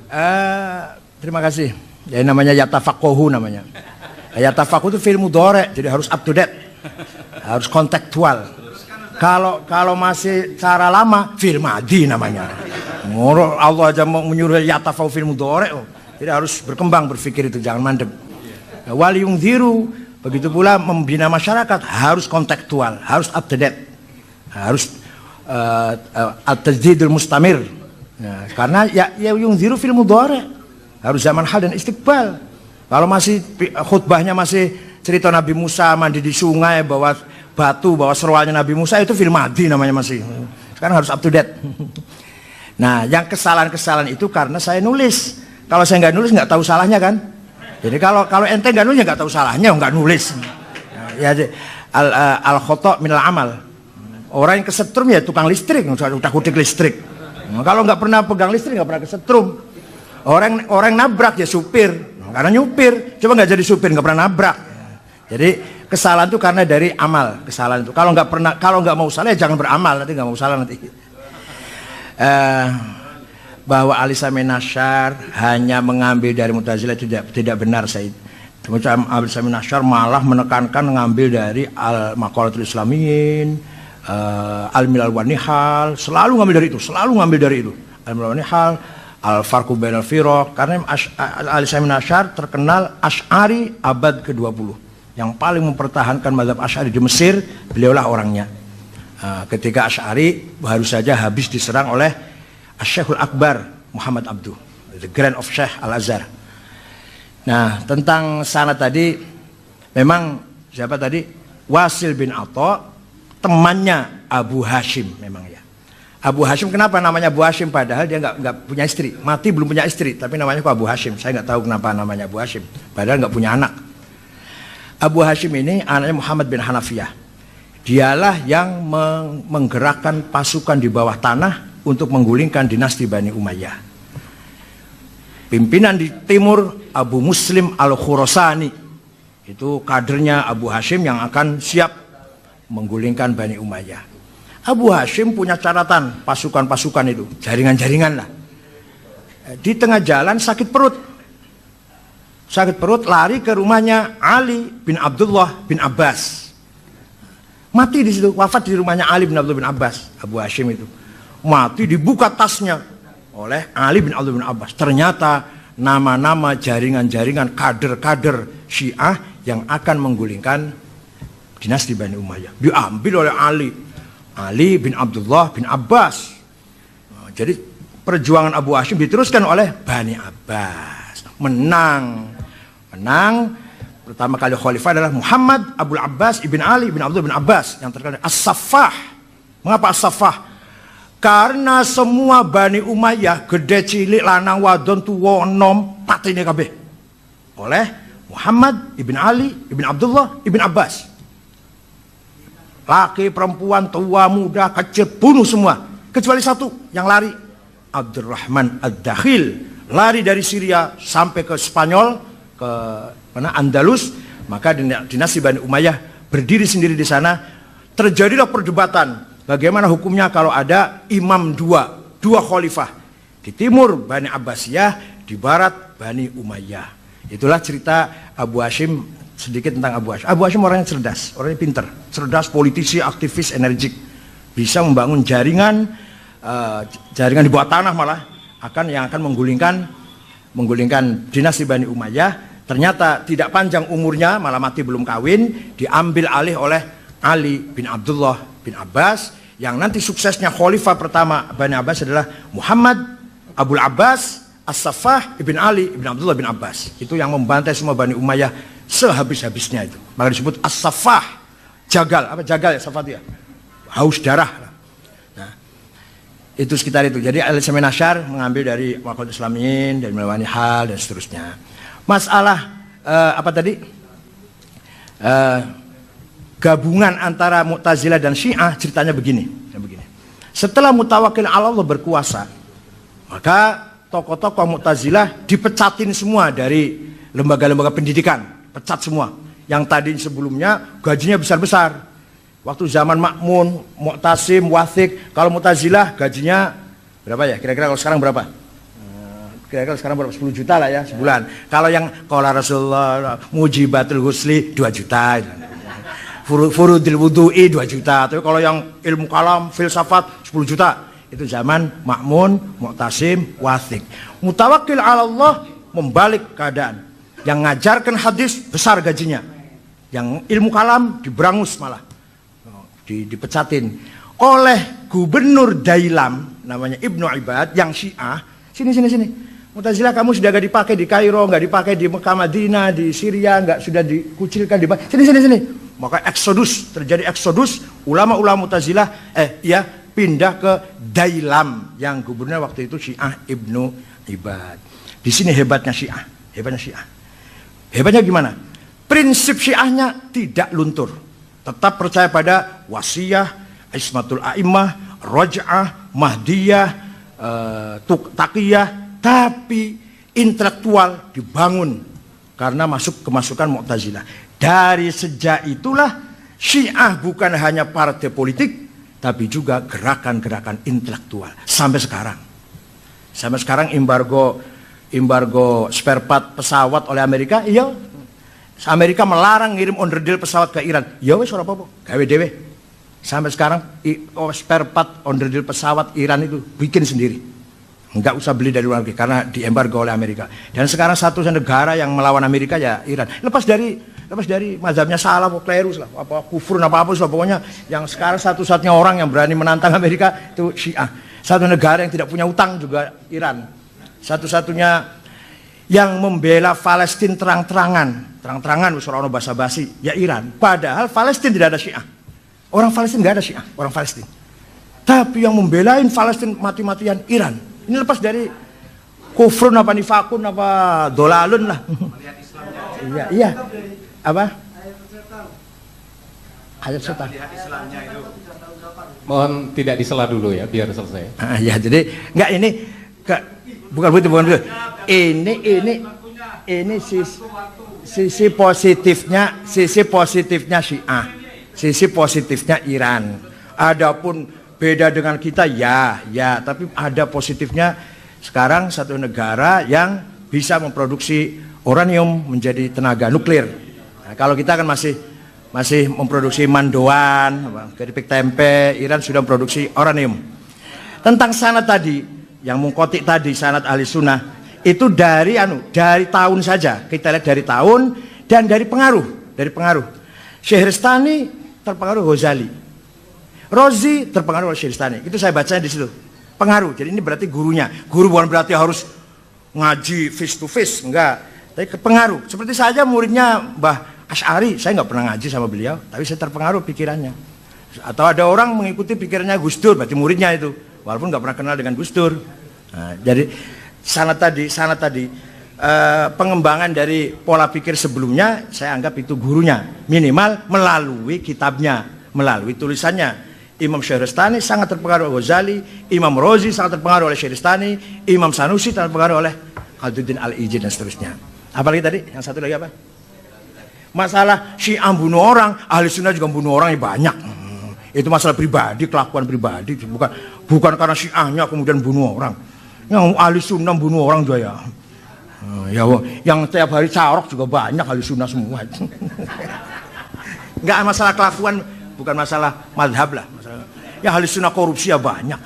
Speaker 2: Terima kasih. Ya, namanya yatafaqahu namanya. Yatafaqahu itu fi'il mudhari', jadi harus up to date, harus kontekstual. Kalau masih cara lama, fi'il madhi namanya. Allah aja mau menyuruh yatafaqahu fi'il mudhari', jadi harus berkembang berpikir itu, jangan mandek. Wal yungdhiru, begitu pula membina masyarakat harus kontekstual, harus up to date, harus at-tajdidul mustamir. Nah, karena ya yungdhiru fi'il mudhari', harus zaman hal dan istiqbal. Kalau masih khutbahnya masih cerita Nabi Musa mandi di sungai, bawa batu, bawa seruannya Nabi Musa, itu film madi namanya masih. Sekarang harus up to date. Nah, yang kesalahan-kesalahan itu karena saya nulis. Kalau saya nggak nulis nggak tahu salahnya kan. Jadi kalau ente nggak nulis nggak tahu salahnya, nggak nulis. Ya, al khoto minal amal. Orang yang kesetrum ya tukang listrik, udah kutik listrik. Nah, kalau nggak pernah pegang listrik nggak pernah kesetrum. Orang nabrak ya supir. Karena nyupir, coba nggak jadi supir, nggak pernah nabrak. Jadi kesalahan itu karena dari amal, kesalahan itu. Kalau nggak mau salah ya jangan beramal, nanti nggak mau salah nanti. Bahwa Ali Sami Nasyar hanya mengambil dari Mu'tazilah tidak benar, Said. Ali Sami Nasyar malah menekankan mengambil dari Al-Maqalatul Islamiyyin, Al-Milal wan Nihal, selalu ngambil dari itu, Al-Milal wan Nihal, Al-Farqu Bainal Firaq, karena Ali Sami Nasyar terkenal Asy'ari abad ke-20 yang paling mempertahankan mazhab Asy'ari di Mesir, beliaulah orangnya. Ketika Asy'ari baru saja habis diserang oleh Asy-Syekhul Akbar Muhammad Abduh, the Grand of Syekh Al-Azhar. Nah, tentang sana tadi memang siapa tadi? Wasil bin Atha, temannya Abu Hashim memang ya. Abu Hashim, kenapa namanya Abu Hashim padahal dia nggak punya istri, mati belum punya istri, tapi namanya kok Abu Hashim. Saya nggak tahu kenapa namanya Abu Hashim, padahal nggak punya anak. Abu Hashim ini anaknya Muhammad bin Hanafiyah. Dialah yang menggerakkan pasukan di bawah tanah untuk menggulingkan dinasti Bani Umayyah. Pimpinan di timur Abu Muslim Al-Khurasani, itu kadernya Abu Hashim yang akan siap menggulingkan Bani Umayyah. Abu Hashim punya catatan pasukan-pasukan itu, jaringan-jaringan lah. Di tengah jalan sakit perut, lari ke rumahnya Ali bin Abdullah bin Abbas. Mati di situ, wafat di rumahnya Ali bin Abdullah bin Abbas. Abu Hashim itu mati, dibuka tasnya oleh Ali bin Abdullah bin Abbas. Ternyata nama-nama jaringan-jaringan kader-kader Syiah yang akan menggulingkan dinasti Bani Umayyah diambil oleh Ali bin Abdullah bin Abbas. Jadi perjuangan Abu Hashim diteruskan oleh Bani Abbas. Menang. Pertama kali khalifah adalah Muhammad Abul Abbas ibn Ali bin Abdullah bin Abbas yang terkenal As-Saffah. Mengapa As-Saffah? Karena semua Bani Umayyah gede cilik lanang wadon tuwa enom patine kabeh oleh Muhammad ibn Ali ibn Abdullah ibn Abbas. Laki, perempuan, tua, muda, kecil, bunuh semua. Kecuali satu yang lari, Abdurrahman Ad-Dakhil. Lari dari Syria sampai ke Spanyol, ke mana Andalus. Maka dinasti Bani Umayyah berdiri sendiri di sana. Terjadilah perdebatan. Bagaimana hukumnya kalau ada imam dua khalifah. Di timur Bani Abbasiyah, di barat Bani Umayyah. Itulah cerita Abu Hashim, sedikit tentang Abu Hashim. Abu Hashim orangnya cerdas, orangnya pinter, cerdas, politisi, aktivis, energik, bisa membangun jaringan di bawah tanah malah yang akan menggulingkan dinasti Bani Umayyah. Ternyata tidak panjang umurnya, malah mati belum kawin, diambil alih oleh Ali bin Abdullah bin Abbas, yang nanti suksesnya khalifah pertama Bani Abbas adalah Muhammad Abul Abbas As-Saffah ibn Ali ibn Abdullah bin Abbas. Itu yang membantai semua Bani Umayyah sehabis-habisnya itu. Maka disebut As-Saffah, jagal, apa jagal ya Saffah itu ya? Haus darah. Nah, itu sekitar itu. Jadi Al-Sami Nasyar mengambil dari Waqul Islamin, dari Melewani Hal dan seterusnya. Masalah apa tadi? Gabungan antara Mu'tazilah dan Syiah ceritanya begini. Setelah Mutawakkil 'ala Allah berkuasa, maka tokoh-tokoh Mu'tazilah dipecatin semua dari lembaga-lembaga pendidikan, pecat semua. Yang tadi sebelumnya gajinya besar-besar. Waktu zaman Ma'mun, Mu'tasim, Wathiq, kalau Mu'tazilah gajinya berapa ya? Kira-kira kalau sekarang berapa? Kira-kira sekarang berapa? 10 juta lah ya sebulan. Kalau yang qala Rasulullah Mujibatul Husli 2 juta. Furudil Wudu'i 2 juta. Tapi kalau yang ilmu kalam, filsafat 10 juta. Itu zaman Ma'mun, Mu'tasim, Wathiq. Mutawakkil 'ala Allah membalik keadaan. Yang ngajarkan hadis besar gajinya. Yang ilmu kalam diberangus malah. Dipecatin. Oleh gubernur Dailam namanya Ibnu Ibad yang Syiah. Sini. Mu'tazilah kamu sudah gak dipakai di Kairo, gak dipakai di Mekah Madinah, di Syria, sudah dikucilkan di sini. Maka terjadi eksodus ulama-ulama Mu'tazilah pindah ke Dailam yang gubernur waktu itu Syiah Ibnu Ibad. Di sini hebatnya Syiah. Hebatnya gimana? Prinsip Syiahnya tidak luntur. Tetap percaya pada wasiyah, ismatul a'immah, raj'ah, mahdiyah, taqiyah, tapi intelektual dibangun karena kemasukan Mu'tazilah. Dari sejak itulah Syiah bukan hanya partai politik, tapi juga gerakan-gerakan intelektual sampai sekarang. Embargo spare part pesawat oleh Amerika, iya. Amerika melarang ngirim onderdil pesawat ke Iran. Ya wes ora apa-apa, gawe dhewe. Sampai sekarang spare part onderdil pesawat Iran itu bikin sendiri. Enggak usah beli dari luar negeri karena diembargo oleh Amerika. Dan sekarang satu negara yang melawan Amerika ya Iran. Lepas dari mazhabnya salah, klerus lah, apa kufur apa pokoknya yang sekarang satu-satunya orang yang berani menantang Amerika itu Syiah. Satu negara yang tidak punya utang juga Iran. Satu-satunya yang membela Palestina terang-terangan ora ono basa-basi ya Iran. Padahal Palestina tidak ada Syiah. Orang Palestina enggak ada Syiah, orang Palestina. Tapi yang membelain Palestina mati-matian Iran. Ini lepas dari kufrun apa nifakun apa dolalun lah. Iya. Apa? Ayat setan.
Speaker 3: Mohon tidak disela dulu ya biar selesai.
Speaker 2: Ya jadi enggak ini bukan begitu. Ini sisi positifnya Syiah, sisi positifnya Iran. Adapun beda dengan kita ya, tapi ada positifnya. Sekarang satu negara yang bisa memproduksi uranium menjadi tenaga nuklir. Nah, kalau kita kan masih memproduksi mandoan, keripik tempe. Iran sudah memproduksi uranium. Tentang sanad tadi, yang mengkotik tadi sanad ahli sunnah itu dari tahun saja. Kita lihat dari tahun dan dari pengaruh. Syehristani terpengaruh Ghazali. Rozi terpengaruh oleh Syehristani. Itu saya bacanya di situ. Pengaruh. Jadi ini berarti gurunya. Guru bukan berarti harus ngaji face to face, enggak. Tapi pengaruh. Seperti saja muridnya Mbah Asy'ari, saya nggak pernah ngaji sama beliau, tapi saya terpengaruh pikirannya. Atau ada orang mengikuti pikirannya Gus Dur, berarti muridnya itu, walaupun nggak pernah kenal dengan Gus Dur. Nah, jadi sanad tadi pengembangan dari pola pikir sebelumnya, saya anggap itu gurunya, minimal melalui kitabnya, melalui tulisannya. Imam Syehristani sangat terpengaruh oleh Ghazali, Imam Rozi sangat terpengaruh oleh Syehristani, Imam Sanusi terpengaruh oleh Khalduddin Al-Ijid dan seterusnya. Apalagi tadi? Yang satu lagi apa? Masalah Syiah bunuh orang, ahli sunnah juga bunuh orang banyak. Itu masalah pribadi, kelakuan pribadi, bukan karena Syiahnya kemudian bunuh orang. Yang ahli sunnah bunuh orang juga ya. Ya, yang tiap hari carok juga banyak ahli sunnah semua. Enggak masalah kelakuan, bukan masalah madhab lah. Masalah, ya ahli sunnah korupsi ya banyak.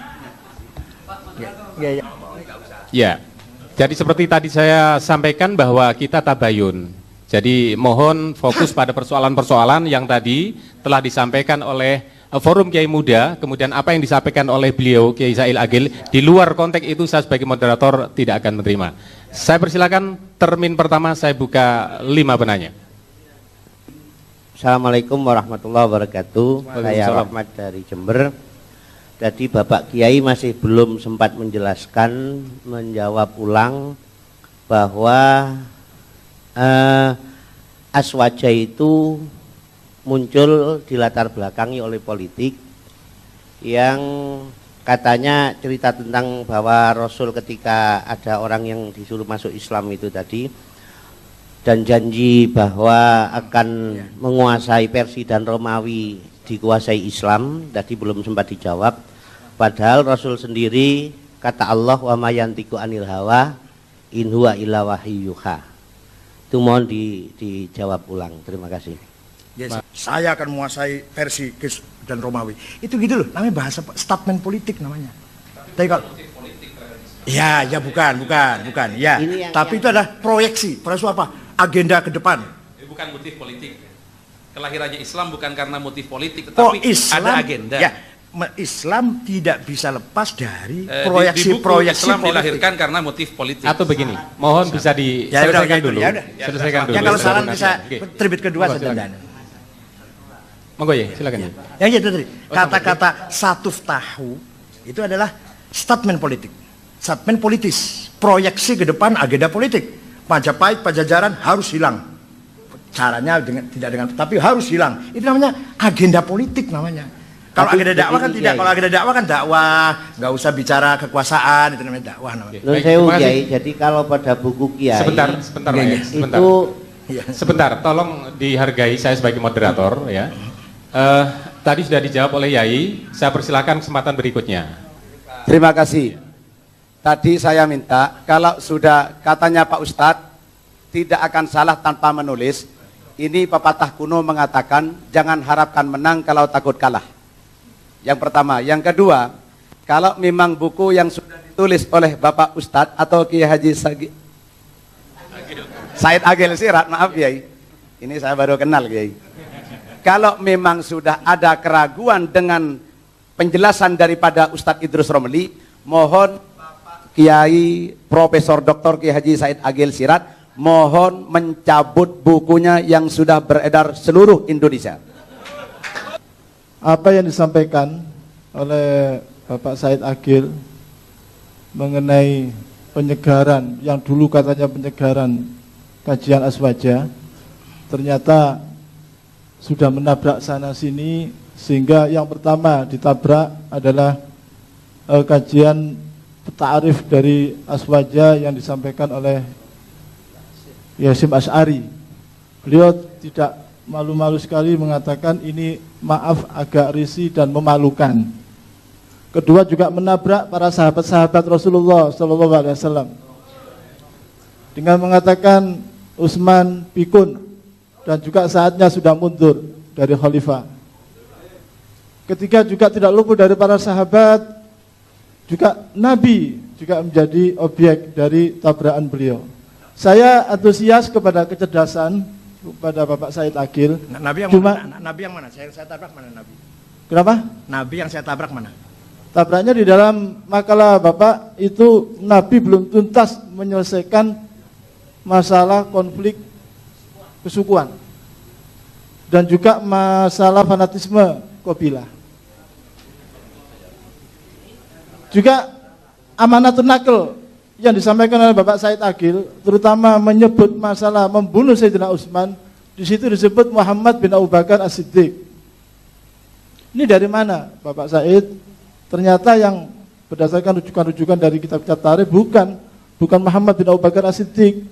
Speaker 3: Ya, jadi seperti tadi saya sampaikan bahwa kita tabayun. Jadi mohon fokus pada persoalan-persoalan yang tadi telah disampaikan oleh Forum Kiai Muda, kemudian apa yang disampaikan oleh beliau Kiai Zail Agil, di luar konteks itu saya sebagai moderator tidak akan menerima. Saya persilakan termin pertama, saya buka 5 penanya.
Speaker 6: Assalamualaikum warahmatullahi wabarakatuh. Saya Rahmat dari Jember. Jadi Bapak Kiai masih belum sempat menjelaskan, menjawab ulang bahwa Aswaja itu muncul di latar belakangi oleh politik yang katanya cerita tentang bahwa Rasul ketika ada orang yang disuruh masuk Islam itu tadi dan janji bahwa akan menguasai Persia dan Romawi dikuasai Islam, tadi belum sempat dijawab. Padahal Rasul sendiri kata Allah wa ma yantiqu anil hawa in huwa illa wahyuha. Itu mohon dijawab ulang. Terima kasih.
Speaker 2: Yes, saya akan menguasai Persia dan Romawi. Itu gitu loh, namanya bahasa statement politik namanya. Tapi kalau ya bukan. Ya, tapi itu adalah proyeksi. Proyeksi apa? Agenda ke depan.
Speaker 4: Bukan motif politik. Kelahirannya Islam bukan karena motif politik, tetapi ada agenda. Ya,
Speaker 2: Islam tidak bisa lepas dari proyeksi-proyeksi
Speaker 4: Islam dilahirkan karena motif politik.
Speaker 3: Atau begini, mohon bisa diselesaikan dulu. Selesaikan dulu.
Speaker 2: Ya kalau saran bisa terbit kedua saja.
Speaker 3: Monggo ya, silakan ya.
Speaker 2: Yang itu tadi, kata-kata satuf tahu itu adalah statement politik. Statement politis, proyeksi ke depan agenda politik. Majapahit, Pajajaran harus hilang. Caranya tidak dengan tapi harus hilang. Itu namanya agenda politik namanya. Kalau agenda dakwah kan tidak, kalau agenda dakwah kan dakwah, nggak usah bicara kekuasaan, itu namanya dakwah namanya.
Speaker 6: Kiai, jadi kalau pada buku Kiai
Speaker 3: sebentar ya, sebentar.
Speaker 6: Itu
Speaker 3: sebentar, tolong dihargai saya sebagai moderator ya. Tadi sudah dijawab oleh Yai, saya persilakan kesempatan berikutnya.
Speaker 7: Terima kasih. Tadi saya minta, kalau sudah katanya Pak Ustadz, tidak akan salah tanpa menulis. Ini pepatah kuno mengatakan, jangan harapkan menang kalau takut kalah. Yang pertama. Yang kedua, kalau memang buku yang sudah ditulis oleh Bapak Ustadz atau Kiai Haji Said Agil Sirat, maaf Kiai, ini saya baru kenal Kiai. Kalau memang sudah ada keraguan dengan penjelasan daripada Ustadz Idrus Romli, mohon Bapak Kiai Profesor Dr. Kiai Haji Said Agil Sirat mohon mencabut bukunya yang sudah beredar seluruh Indonesia.
Speaker 8: Apa yang disampaikan oleh Bapak Said Agil mengenai penyegaran, yang dulu katanya penyegaran kajian Aswaja, ternyata sudah menabrak sana sini, sehingga yang pertama ditabrak adalah kajian ta'arif dari Aswaja yang disampaikan oleh Hasyim Asy'ari. Beliau tidak malu-malu sekali mengatakan ini maaf agak risih dan memalukan. Kedua juga menabrak para sahabat-sahabat Rasulullah SAW dengan mengatakan Utsman pikun dan juga saatnya sudah mundur dari khalifah. Ketiga juga tidak luput dari para sahabat, juga Nabi juga menjadi objek dari tabrakan beliau. Saya antusias kepada kecerdasan kepada Bapak Said Agil.
Speaker 2: Nabi yang mana? Nabi yang mana? Saya tabrak mana Nabi?
Speaker 8: Kenapa?
Speaker 2: Nabi yang saya tabrak mana?
Speaker 8: Tabraknya di dalam makalah Bapak itu Nabi belum tuntas menyelesaikan masalah konflik kesukuan dan juga masalah fanatisme qabilah. Juga amanatun naql yang disampaikan oleh Bapak Said Agil, terutama menyebut masalah membunuh Sayyidina Utsman, di situ disebut Muhammad bin Abu Bakar As-Siddiq. Ini dari mana Bapak Said? Ternyata yang berdasarkan rujukan-rujukan dari kitab-kitab tarikh bukan Muhammad bin Abu Bakar As-Siddiq.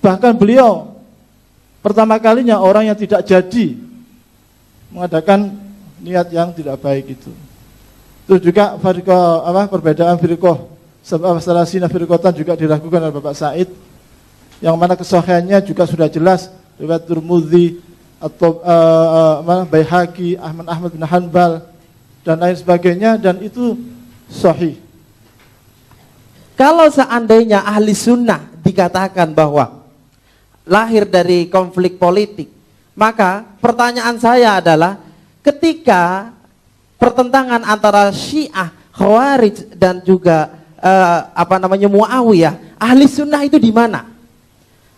Speaker 8: Bahkan beliau pertama kalinya orang yang tidak jadi mengadakan niat yang tidak baik itu. Terus juga perbedaan firqah Sebab masalah sina firqatan juga diragukan oleh Bapak Said, yang mana kesahihannya juga sudah jelas riwayat Tirmidzi atau Baihaqi, Ahmad bin Hanbal dan lain sebagainya, dan itu sahih.
Speaker 9: Kalau seandainya ahli sunnah dikatakan bahwa lahir dari konflik politik, maka pertanyaan saya adalah ketika pertentangan antara Syiah, Khawarij dan juga Muawiyah, ahli sunnah itu di mana?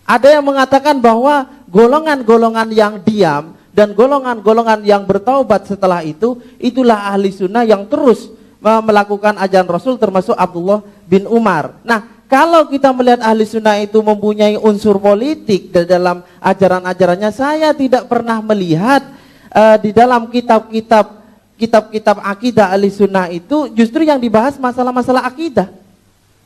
Speaker 9: Ada yang mengatakan bahwa golongan-golongan yang diam dan golongan-golongan yang bertaubat setelah itu, itulah ahli sunnah yang terus melakukan ajaran Rasul, termasuk Abdullah bin Umar. Nah, kalau kita melihat ahli sunnah itu mempunyai unsur politik dalam ajaran-ajarannya, saya tidak pernah melihat di dalam kitab-kitab akidah ahli sunnah itu justru yang dibahas masalah-masalah akidah,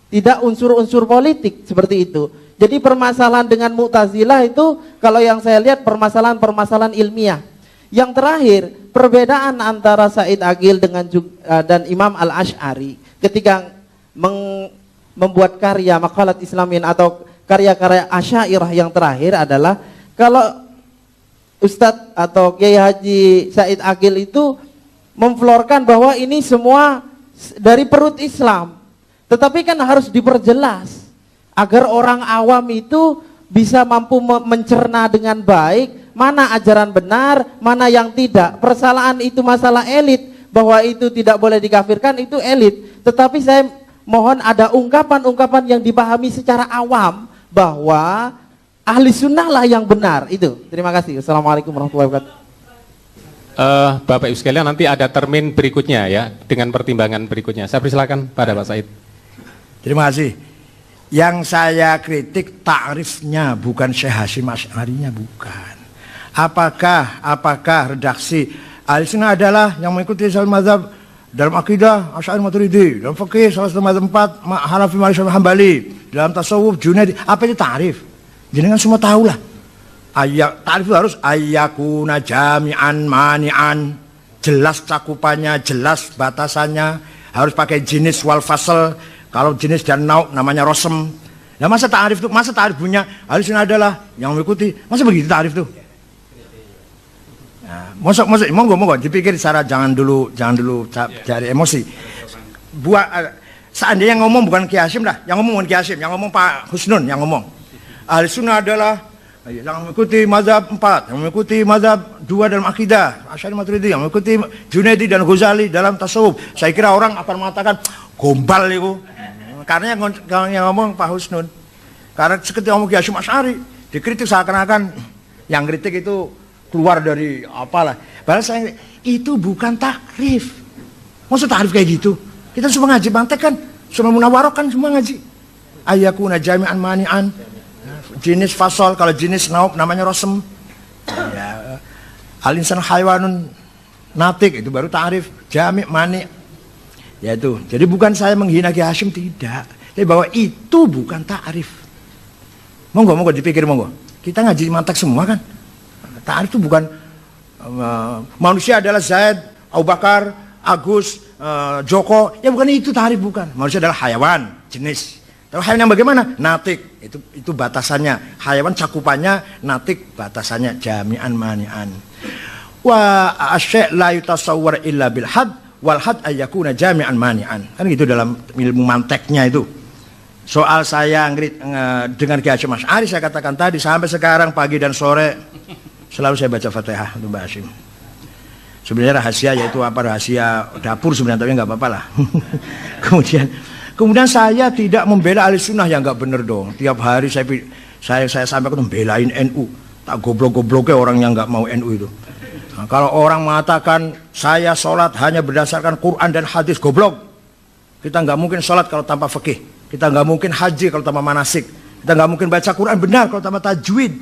Speaker 9: tidak unsur-unsur politik seperti itu. Jadi permasalahan dengan Mu'tazilah itu kalau yang saya lihat permasalahan ilmiah. Yang terakhir, perbedaan antara Said Aqil dan Imam Al-Asy'ari ketika membuat karya maqalat Islamin atau karya-karya Asy'ariyah yang terakhir adalah kalau Ustadz atau Kiai Haji Said Aqil itu memflorkan bahwa ini semua dari perut Islam, tetapi kan harus diperjelas agar orang awam itu bisa mampu mencerna dengan baik mana ajaran benar, mana yang tidak. Persalahan itu masalah elit, bahwa itu tidak boleh dikafirkan, itu elit. Tetapi saya mohon ada ungkapan-ungkapan yang dipahami secara awam bahwa ahli sunnah lah yang benar. Itu. Terima kasih. Assalamualaikum warahmatullahi wabarakatuh.
Speaker 3: Bapak Ibu sekalian, nanti ada termin berikutnya ya, dengan pertimbangan berikutnya. Saya persilakan pada Pak Said.
Speaker 2: Terima kasih. Yang saya kritik takrifnya, bukan Syekh Hasyim Asy'arinya, bukan. Apakah redaksi Ahlussunnah adalah yang mengikuti salah mazhab dalam akidah Asy'ari Maturidi, dalam fikih salah satu mazhab 4 Hanafi Maliki Hambali, dalam tasawuf Junaidi. Apa itu takrif? Jenengan semua tahu lah. Takrif itu harus ayyakuna jami'an mani'an, jelas cakupannya, jelas batasannya, harus pakai jenis wal fasl. Kalau jenis dan nau namanya rosem. Nah, masa ta'arif punya Ahlussunnah adalah yang mengikuti, masa begitu ta'arif tuh? Nah, monggo dipikir secara jangan dulu cari emosi. Seandainya yang ngomong bukan Kiai Hasyim dah, yang ngomong bukan Kiai Hasyim, yang ngomong Pak Husnun yang ngomong. Ahlussunnah adalah yang mengikuti mazhab 4, yang mengikuti mazhab 2 dalam akidah Asy'ari Maturidi, yang mengikuti Junaidi dan Ghazali dalam tasawuf. Saya kira orang akan mengatakan gombal itu. Karena yang ngomong Pak Husnun. Karena seketika ngomong Kiai Hasyim Asy'ari, dikritik seakan-akan yang kritik itu keluar dari apalah. Padahal saya itu bukan takrif. Maksud takrif kayak gitu? Kita semua ngaji mantek kan, semua munawarah kan semua ngaji. Ayyakuna jami'an mani'an. Jenis fasol, kalau jenis naub namanya rosem. Ya, al-insan haywanun natik, itu baru takrif. Jami' mani'. Ya itu, jadi bukan saya menghina Kiai Hasyim, tidak. Tapi bahwa itu bukan ta'rif. Monggo dipikir monggo. Kita ngaji mantek semua kan. Ta'rif itu bukan manusia adalah Zaid, Abu Bakar, Agus, Joko. Ya bukan itu ta'rif, bukan. Manusia adalah hayawan, jenis. Tapi hayawan yang bagaimana? Natik, itu batasannya. Hayawan cakupannya, natik batasannya, jami'an mani'an. Wa asy' la yutasawwar illa bil had wal had ayyakuna jami'an mani'an. Kan gitu dalam ilmu manteknya itu. Soal saya dengan Kiai Hasyim Asy'ari, saya katakan tadi sampai sekarang pagi dan sore selalu saya baca Fatihah untuk Mbak Hasyim. Sebenarnya rahasia, yaitu rahasia dapur sebenarnya, tapi nggak apa-apa lah. Kemudian saya tidak membela Ahlussunnah yang nggak bener dong. Tiap hari saya sampaikan membelain NU. Tak goblok-gobloknya orang yang nggak mau NU itu. Nah, kalau orang mengatakan saya sholat hanya berdasarkan Quran dan hadis, goblok. Kita nggak mungkin sholat kalau tanpa fikih. Kita nggak mungkin haji kalau tanpa manasik. Kita nggak mungkin baca Quran benar kalau tanpa tajwid.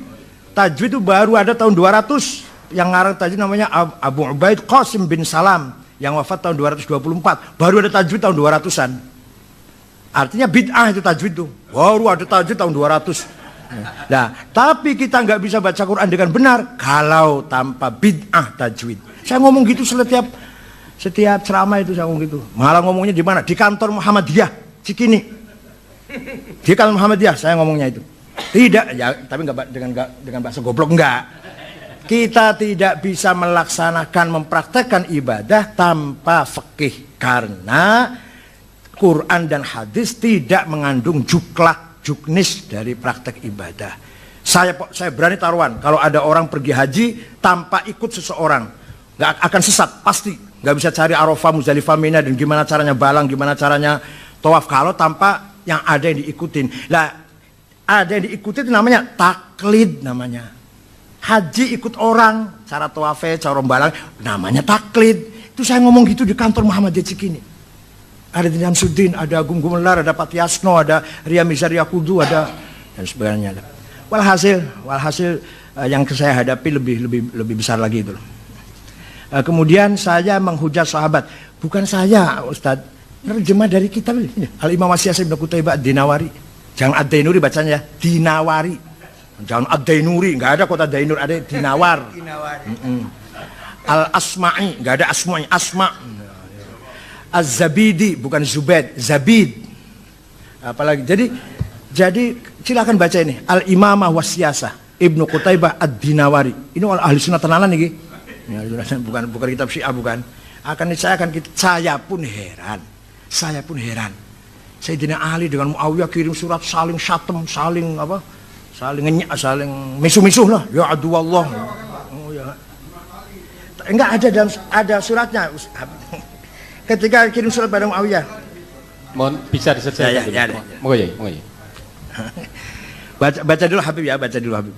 Speaker 2: Tajwid itu baru ada tahun 200. Yang ngarang tajwid namanya Abu Ubaid Qasim bin Salam, yang wafat tahun 224. Baru ada tajwid tahun 200-an. Artinya bid'ah itu tajwid itu. Baru ada tajwid tahun 200. Nah, tapi kita nggak bisa baca Quran dengan benar kalau tanpa bid'ah tajwid. Saya ngomong gitu setiap ceramah itu saya ngomong gitu. Malah ngomongnya di mana? Di kantor Muhammadiyah. Cikini. Dia kalau Muhammadiyah, saya ngomongnya itu. Tidak, ya, tapi enggak dengan bahasa goblok, enggak. Kita tidak bisa melaksanakan, mempraktekkan ibadah tanpa fikih. Karena Quran dan hadis tidak mengandung juknis dari praktek ibadah. Saya berani taruhan, kalau ada orang pergi haji tanpa ikut seseorang, nggak akan sesat, pasti. Nggak bisa cari Arafah, Muzdalifah, Mina, dan gimana caranya balang, gimana caranya tawaf, kalau tanpa yang ada yang diikutin. Lah, ada yang diikutin itu namanya taklid namanya. Haji ikut orang, cara tawafnya, cara balang, namanya taklid. Itu saya ngomong gitu di kantor Muhammadiyah Cikini. Ada Din Syamsuddin, ada Agung Gumelar, ada Pat Yasno, ada Ria Mizaria Kudu, ada dan sebagainya. Walhasil yang saya hadapi lebih besar lagi itu. Kemudian saya menghujat sahabat. Bukan saya, Ustadz. Terjemah dari kitab ini. Al-Imam As-Siyasi Ibn Qutaybah Ad-Dinawari. Jangan Ad-Dainuri bacanya, Dinawari. Jangan Ad-Dainuri, nggak ada kota Dainur, ada Dinawar. Al-Asma'i, nggak ada Asma'i, Asma'. Az-Zabidi, bukan Zubaid, Zabid. Apalagi, jadi silakan baca ini. Al-Imamah Wasiyasah Ibnu Qutaybah Ad-Dinawari. Ini ahli sunnah tenanan nih. Ya, bukan kitab Syiah, bukan. Saya pun heran. Sayyidina Ali dengan Muawiyah kirim surat saling syatem, saling ngenyak, saling misuh-misuh lah. Ya aduallah. Oh ya. Enggak ada suratnya. Ketika kirim surat pada Muawiyah.
Speaker 3: Mohon bisa diselesaikan dulu.
Speaker 2: Ya.
Speaker 3: Moga ya.
Speaker 2: Baca dulu Habib ya, baca dulu Habib.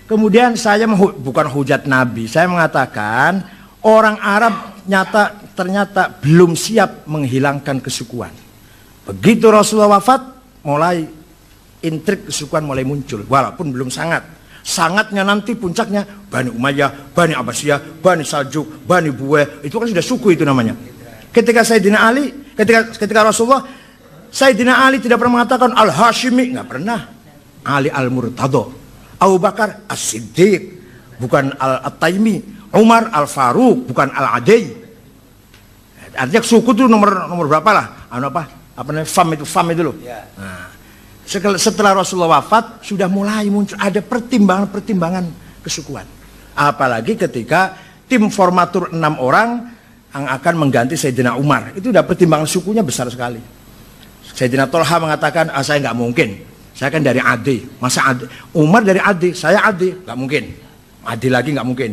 Speaker 2: Kemudian saya bukan hujat Nabi, saya mengatakan orang Arab ternyata belum siap menghilangkan kesukuan. Begitu Rasulullah wafat, mulai intrik kesukuan mulai muncul, walaupun belum sangat. Sangatnya nanti puncaknya Bani Umayyah, Bani Abbasiyah, Bani Saljuk, Bani Buweh, itu kan sudah suku itu namanya. Ketika Rasulullah, Sayyidina Ali tidak pernah mengatakan Al-Hashimi, nggak pernah. Ali Al-Murtado, Abu Bakar As-Siddiq, bukan Al-Taimi, Umar Al-Faruq, bukan Al-Adai. Artinya suku itu nomor berapa lah? Apa namanya? Fam itu loh. Ya. Nah, setelah Rasulullah wafat sudah mulai muncul ada pertimbangan kesukuan. Apalagi ketika tim formatur 6 orang yang akan mengganti Sayyidina Umar, itu udah pertimbangan sukunya besar sekali. Sayyidina Tolha mengatakan, saya nggak mungkin. Saya kan dari Adi, masa Adi? Umar dari Adi, saya Adi, nggak mungkin. Adi lagi nggak mungkin.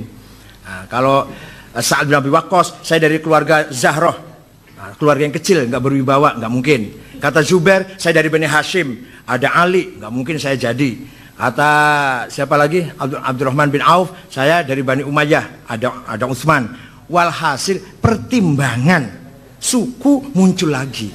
Speaker 2: Nah, kalau Sa'ad bin Abi Waqqas, saya dari keluarga Zahroh, keluarga yang kecil, nggak berwibawa, nggak mungkin. Kata Zubair, saya dari Bani Hashim, ada Ali, nggak mungkin saya jadi. Kata siapa lagi? Abdurrahman bin Auf, saya dari Bani Umayyah, ada Utsman. Walhasil pertimbangan suku muncul lagi.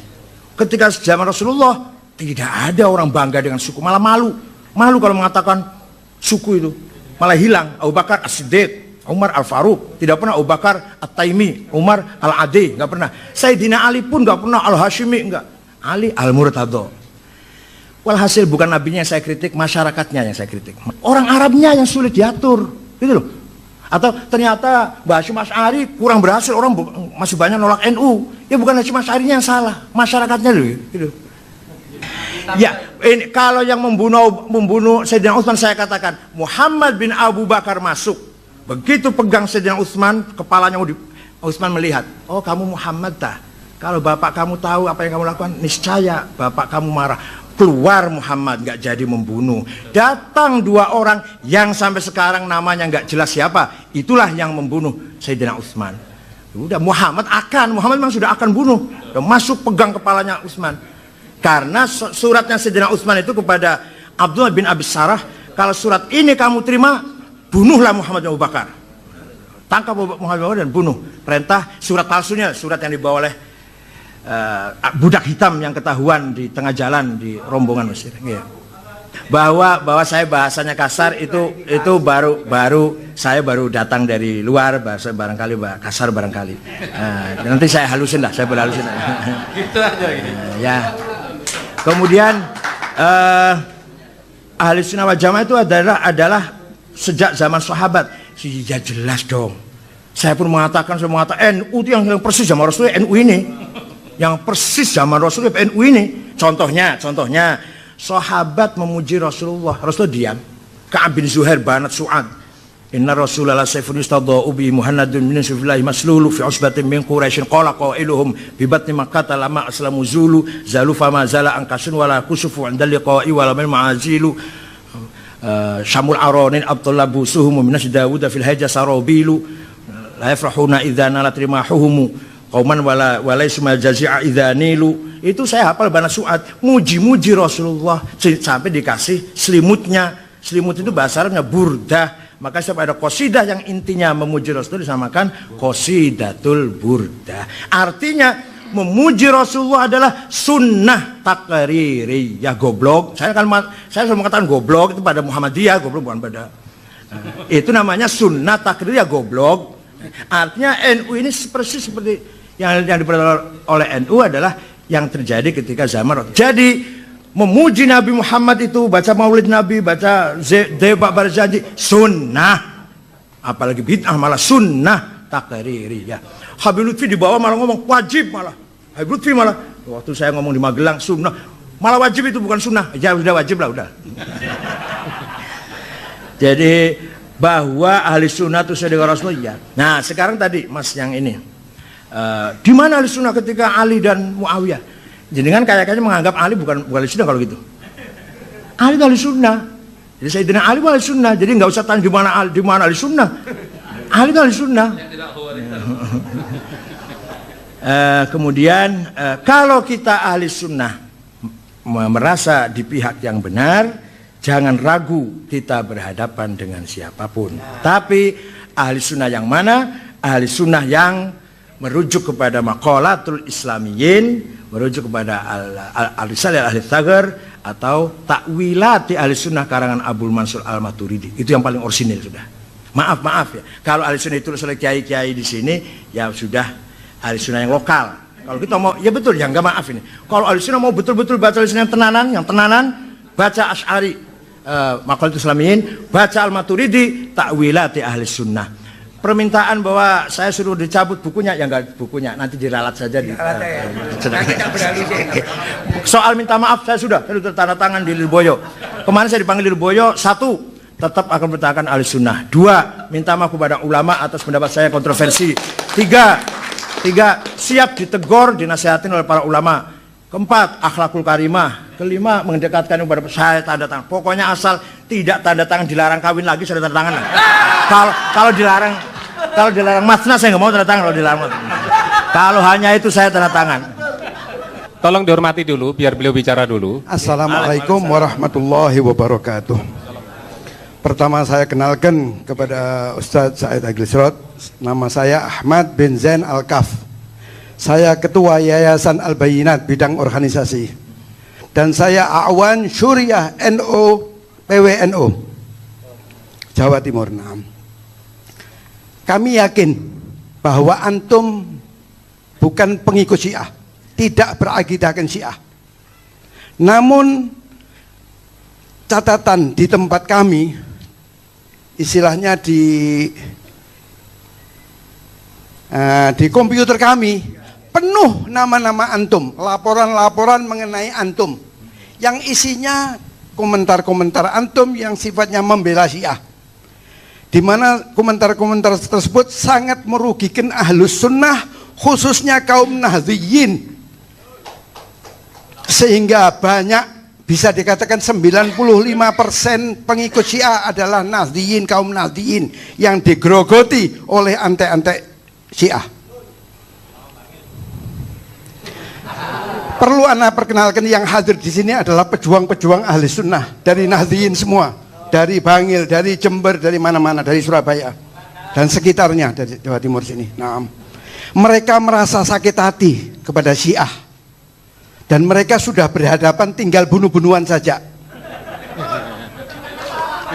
Speaker 2: Ketika zaman Rasulullah tidak ada orang bangga dengan suku, malah malu kalau mengatakan suku itu, malah hilang. Abu Bakar As-Siddiq, Umar Al-Faruq, tidak pernah Abu Bakar At-Taimi, Umar Al-Adi, nggak pernah. Sayyidina Ali pun nggak pernah Al-Hashimi, nggak. Ali Al-Murtado. Walhasil bukan nabinya yang saya kritik, masyarakatnya yang saya kritik. Orang Arabnya yang sulit diatur, gitu loh. Atau ternyata Mbah Hasyim Asy'ari kurang berhasil, orang masih banyak nolak NU. Ya bukan Hasyim Asy'arinya yang salah, masyarakatnya loh, gitu. Ya, ini kalau yang membunuh Sayyidina Utsman, saya katakan Muhammad bin Abu Bakar masuk. Begitu pegang Sayyidina Utsman, kepalanya Utsman melihat, oh kamu Muhammad tah. Kalau bapak kamu tahu apa yang kamu lakukan, niscaya bapak kamu marah. Keluar Muhammad, nggak jadi membunuh. Datang 2 orang yang sampai sekarang namanya nggak jelas siapa. Itulah yang membunuh Sayyidina Utsman. Udah Muhammad memang sudah akan bunuh. Udah masuk pegang kepalanya Utsman. Karena suratnya Sayyidina Utsman itu kepada Abdullah bin Abi Sarah, kalau surat ini kamu terima, bunuhlah Muhammad bin Abu Bakar. Tangkap Muhammad bin Abu Bakar dan bunuh. Perintah surat palsunya, surat yang dibawa oleh budak hitam yang ketahuan di tengah jalan di rombongan Mesir. Ya. Bahwa saya bahasanya kasar itu saya baru datang dari luar, bahasa barangkali kasar barangkali. Nanti saya halusin lah, saya berhalusin.
Speaker 3: Gitu aja ini.
Speaker 2: Ya. Kemudian ahli sunnah wal jamaah itu adalah sejak zaman sahabat. Ya jelas dong. Saya mengatakan NU itu yang persis zaman Rasulullah, NU ini. Yang persis zaman Rasulullah, NU ini. Contohnya, sahabat memuji Rasulullah diam. Ka'ab bin Zuhair banat Su'ad. Inna Rasulullah sayfun yustadha'u bi Muhammadun min sufillah maslulu fi usbatin min Quraisy qala qailuhum bi batni Makkah lama aslamu zulu zalu fama zala ankasun wala kusufu 'inda liqa'i wala min ma'azilu syamul aronin Abdullah busuhum min Dawud fil haja sarabilu la yafrahuna idza nalat rimahuhum qauman wala ismal jazi'a idza nilu. Itu saya hafal banat Su'ad, muji-muji Rasulullah sampai dikasih selimutnya. Selimut itu bahasa Arabnya burdah. Maka setiap ada qasidah yang intinya memuji Rasul disamakan qasidatul burdah. Artinya memuji Rasulullah adalah sunnah takririyah. Goblok. Saya selalu mengatakan goblok itu pada Muhammadiyah, goblok bukan pada itu namanya sunnah takririyah goblok. Artinya NU ini persis seperti yang diperoleh oleh NU adalah yang terjadi ketika zaman Rasul. Jadi memuji Nabi Muhammad itu, baca maulid Nabi, baca Dewa Barzanji, sunnah. Apalagi bid'ah malah sunnah takririyah. Habib Lutfi di bawah malah ngomong wajib malah. Habib Lutfi malah, waktu saya ngomong di Magelang sunnah, malah wajib itu bukan sunnah. Ya udah wajib lah udah. Jadi bahwa ahli sunnah itu sesuai dengan Rasulullah. Nah sekarang tadi mas yang ini, di mana ahli sunnah ketika Ali dan Muawiyah? Jadi kan kayaknya menganggap Ali bukan ahli sunnah kalau gitu. Ali ahli sunnah. Jadi Sayyidina Ali ahli sunnah. Jadi nggak usah tanya di mana ahli sunnah. Ali ahli sunnah. Kemudian kalau kita ahli sunnah merasa di pihak yang benar, jangan ragu kita berhadapan dengan siapapun. Tapi ahli sunnah yang mana? Ahli sunnah yang merujuk kepada maqalatul islamiyin, merujuk kepada al-risalah ahli tsaghar atau takwilati ahli sunnah karangan Abdul Mansur al-Maturidi. Itu yang paling orisinil sudah. Maaf ya. Kalau ahli sunnah itu oleh kiai-kiai di sini ya sudah ahli sunnah yang lokal. Kalau kita mau ya betul ya enggak maaf ini. Kalau ahli sunnah mau betul-betul baca ahli sunnah yang tenanan, baca Asy'ari maqalatul islamiyin, baca al-Maturidi, takwilati ahli sunnah. Permintaan bahwa saya suruh dicabut bukunya, ya enggak bukunya, nanti diralat saja. Soal minta maaf saya sudah tanda tangan di Lirboyo. Kemarin saya dipanggil Lirboyo, 1, tetap akan bertahan ahli sunnah. 2, minta maaf kepada ulama atas pendapat saya kontroversi. 3, siap ditegur, dinasihatin oleh para ulama. 4, akhlakul karimah. 5, mendekatkan kepada saya tanda tangan. Pokoknya asal tidak tanda tangan dilarang kawin lagi, saya tanda tangan. Kalau dilarang masna saya nggak mau tanda tangan. Kalau hanya itu saya tanda tangan.
Speaker 3: Tolong dihormati dulu biar beliau bicara dulu.
Speaker 10: Assalamualaikum warahmatullahi wabarakatuh. Pertama saya kenalkan kepada Ustadz Said Agil Sirot. Nama saya Ahmad bin Zain Al-Kaf. Saya Ketua Yayasan Al-Bayinat bidang organisasi. Dan saya Awan Syuriah NO PWNO Jawa Timur. Kami yakin bahwa antum bukan pengikut Syiah, tidak berakidahkan Syiah. Namun catatan di tempat kami, istilahnya di komputer kami penuh nama-nama antum, laporan-laporan mengenai antum yang isinya komentar-komentar antum yang sifatnya membela Syiah, di mana komentar-komentar tersebut sangat merugikan ahlus sunnah, khususnya kaum Nahdliyin, sehingga banyak, bisa dikatakan 95% pengikut Syiah adalah Nahdliyin, kaum Nahdliyin yang digerogoti oleh antek-antek Syiah. Perlu Anda perkenalkan yang hadir di sini adalah pejuang-pejuang ahli sunnah dari Nahdliyin semua, dari Bangil, dari Jember, dari mana-mana, dari Surabaya dan sekitarnya, dari Jawa Timur sini. Nah, mereka merasa sakit hati kepada Syiah dan mereka sudah berhadapan tinggal bunuh-bunuhan saja.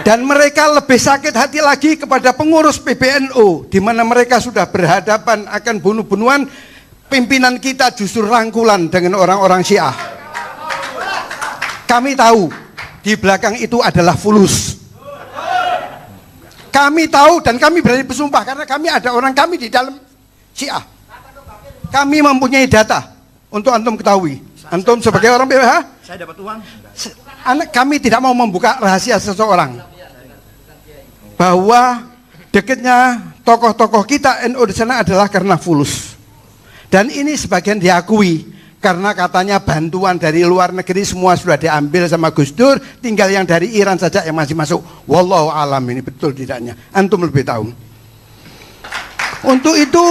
Speaker 10: Dan mereka lebih sakit hati lagi kepada pengurus PBNU, di mana mereka sudah berhadapan akan bunuh-bunuhan. Pimpinan kita justru rangkulan dengan orang-orang Syiah. Kami tahu di belakang itu adalah fulus. Kami tahu dan kami berani bersumpah karena kami ada orang kami di dalam Syiah. Kami mempunyai data untuk antum ketahui. Antum sebagai orang BPH?
Speaker 2: Saya dapat uang.
Speaker 10: Kami tidak mau membuka rahasia seseorang. Bahwa dekatnya tokoh-tokoh kita NU di sana adalah karena fulus. Dan ini sebagian diakui karena katanya bantuan dari luar negeri semua sudah diambil sama Gus Dur, tinggal yang dari Iran saja yang masih masuk. Wallahu alam, ini betul tidaknya. Antum lebih tahu. Untuk itu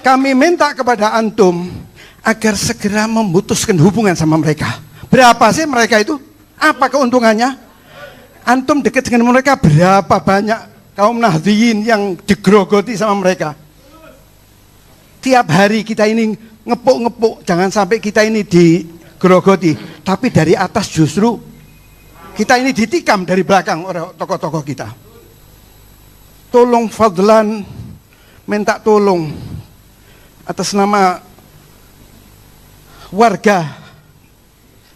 Speaker 10: kami minta kepada antum agar segera memutuskan hubungan sama mereka. Berapa sih mereka itu? Apa keuntungannya? Antum dekat dengan mereka, berapa banyak kaum Nahdliyin yang digrogoti sama mereka? Tiap hari kita ini ngepuk-ngepuk, jangan sampai kita ini digrogoti, tapi dari atas justru kita ini ditikam dari belakang oleh tokoh-tokoh kita. Tolong fadlan, minta tolong atas nama warga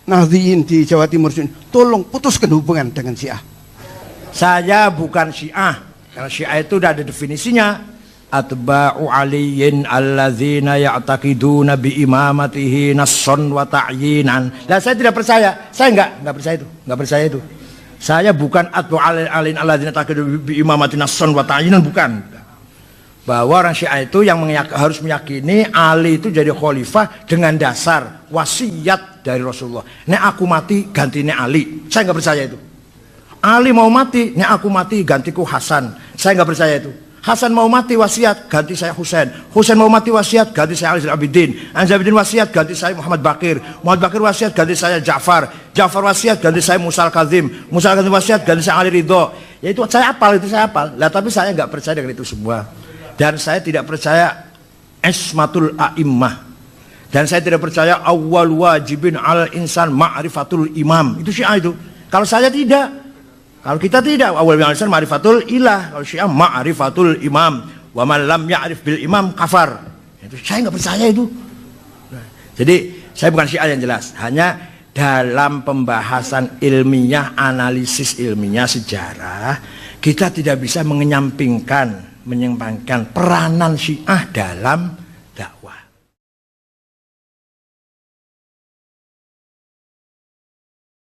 Speaker 10: Nahdliyin di Jawa Timur, tolong putuskan hubungan dengan Syiah.
Speaker 2: Saya bukan Syiah, karena Syiah itu udah ada definisinya. Atba'u aliyin alladzina ya'taqiduna bi imamatihi nasson wa ta'yinan. Nah, saya tidak percaya. Saya enggak percaya itu. Enggak percaya itu. Saya bukan atba'u aliyin alladzina ya'taqiduna bi imamatihi nasson wa ta'yinan, bukan. Bahwa orang Syiah itu yang harus meyakini Ali itu jadi khalifah dengan dasar wasiat dari Rasulullah. Nek aku mati gantinya Ali. Saya nggak percaya itu. Ali mau mati, nek aku mati gantiku Hasan. Saya nggak percaya itu. Hasan mau mati wasiat ganti saya Husain. Husain mau mati wasiat ganti saya Ali Abidin. Ali Abidin wasiat ganti saya Muhammad Bakir. Muhammad Bakir wasiat ganti saya Ja'far. Ja'far wasiat ganti saya Musa Al-Kazim. Musa Al-Kazim wasiat ganti saya Ali Ridho. Ya itu saya hafal, itu saya hafal. Lah tapi saya nggak percaya dengan itu semua. Dan saya tidak percaya ismatul a'immah. Dan saya tidak percaya awal wajibin al insan ma'rifatul imam. Itu Syiah itu. Kalau saya tidak. Kalau kita tidak, awal wajibin al insan ma'rifatul ilah. Kalau Syiah ma'rifatul imam. Wa man lam ya'rif bil imam kafar. Itu saya nggak percaya itu. Jadi saya bukan Syiah yang jelas. Hanya dalam pembahasan ilmiah, analisis ilmiah sejarah, kita tidak bisa menyampingkan peranan Syiah dalam dakwah.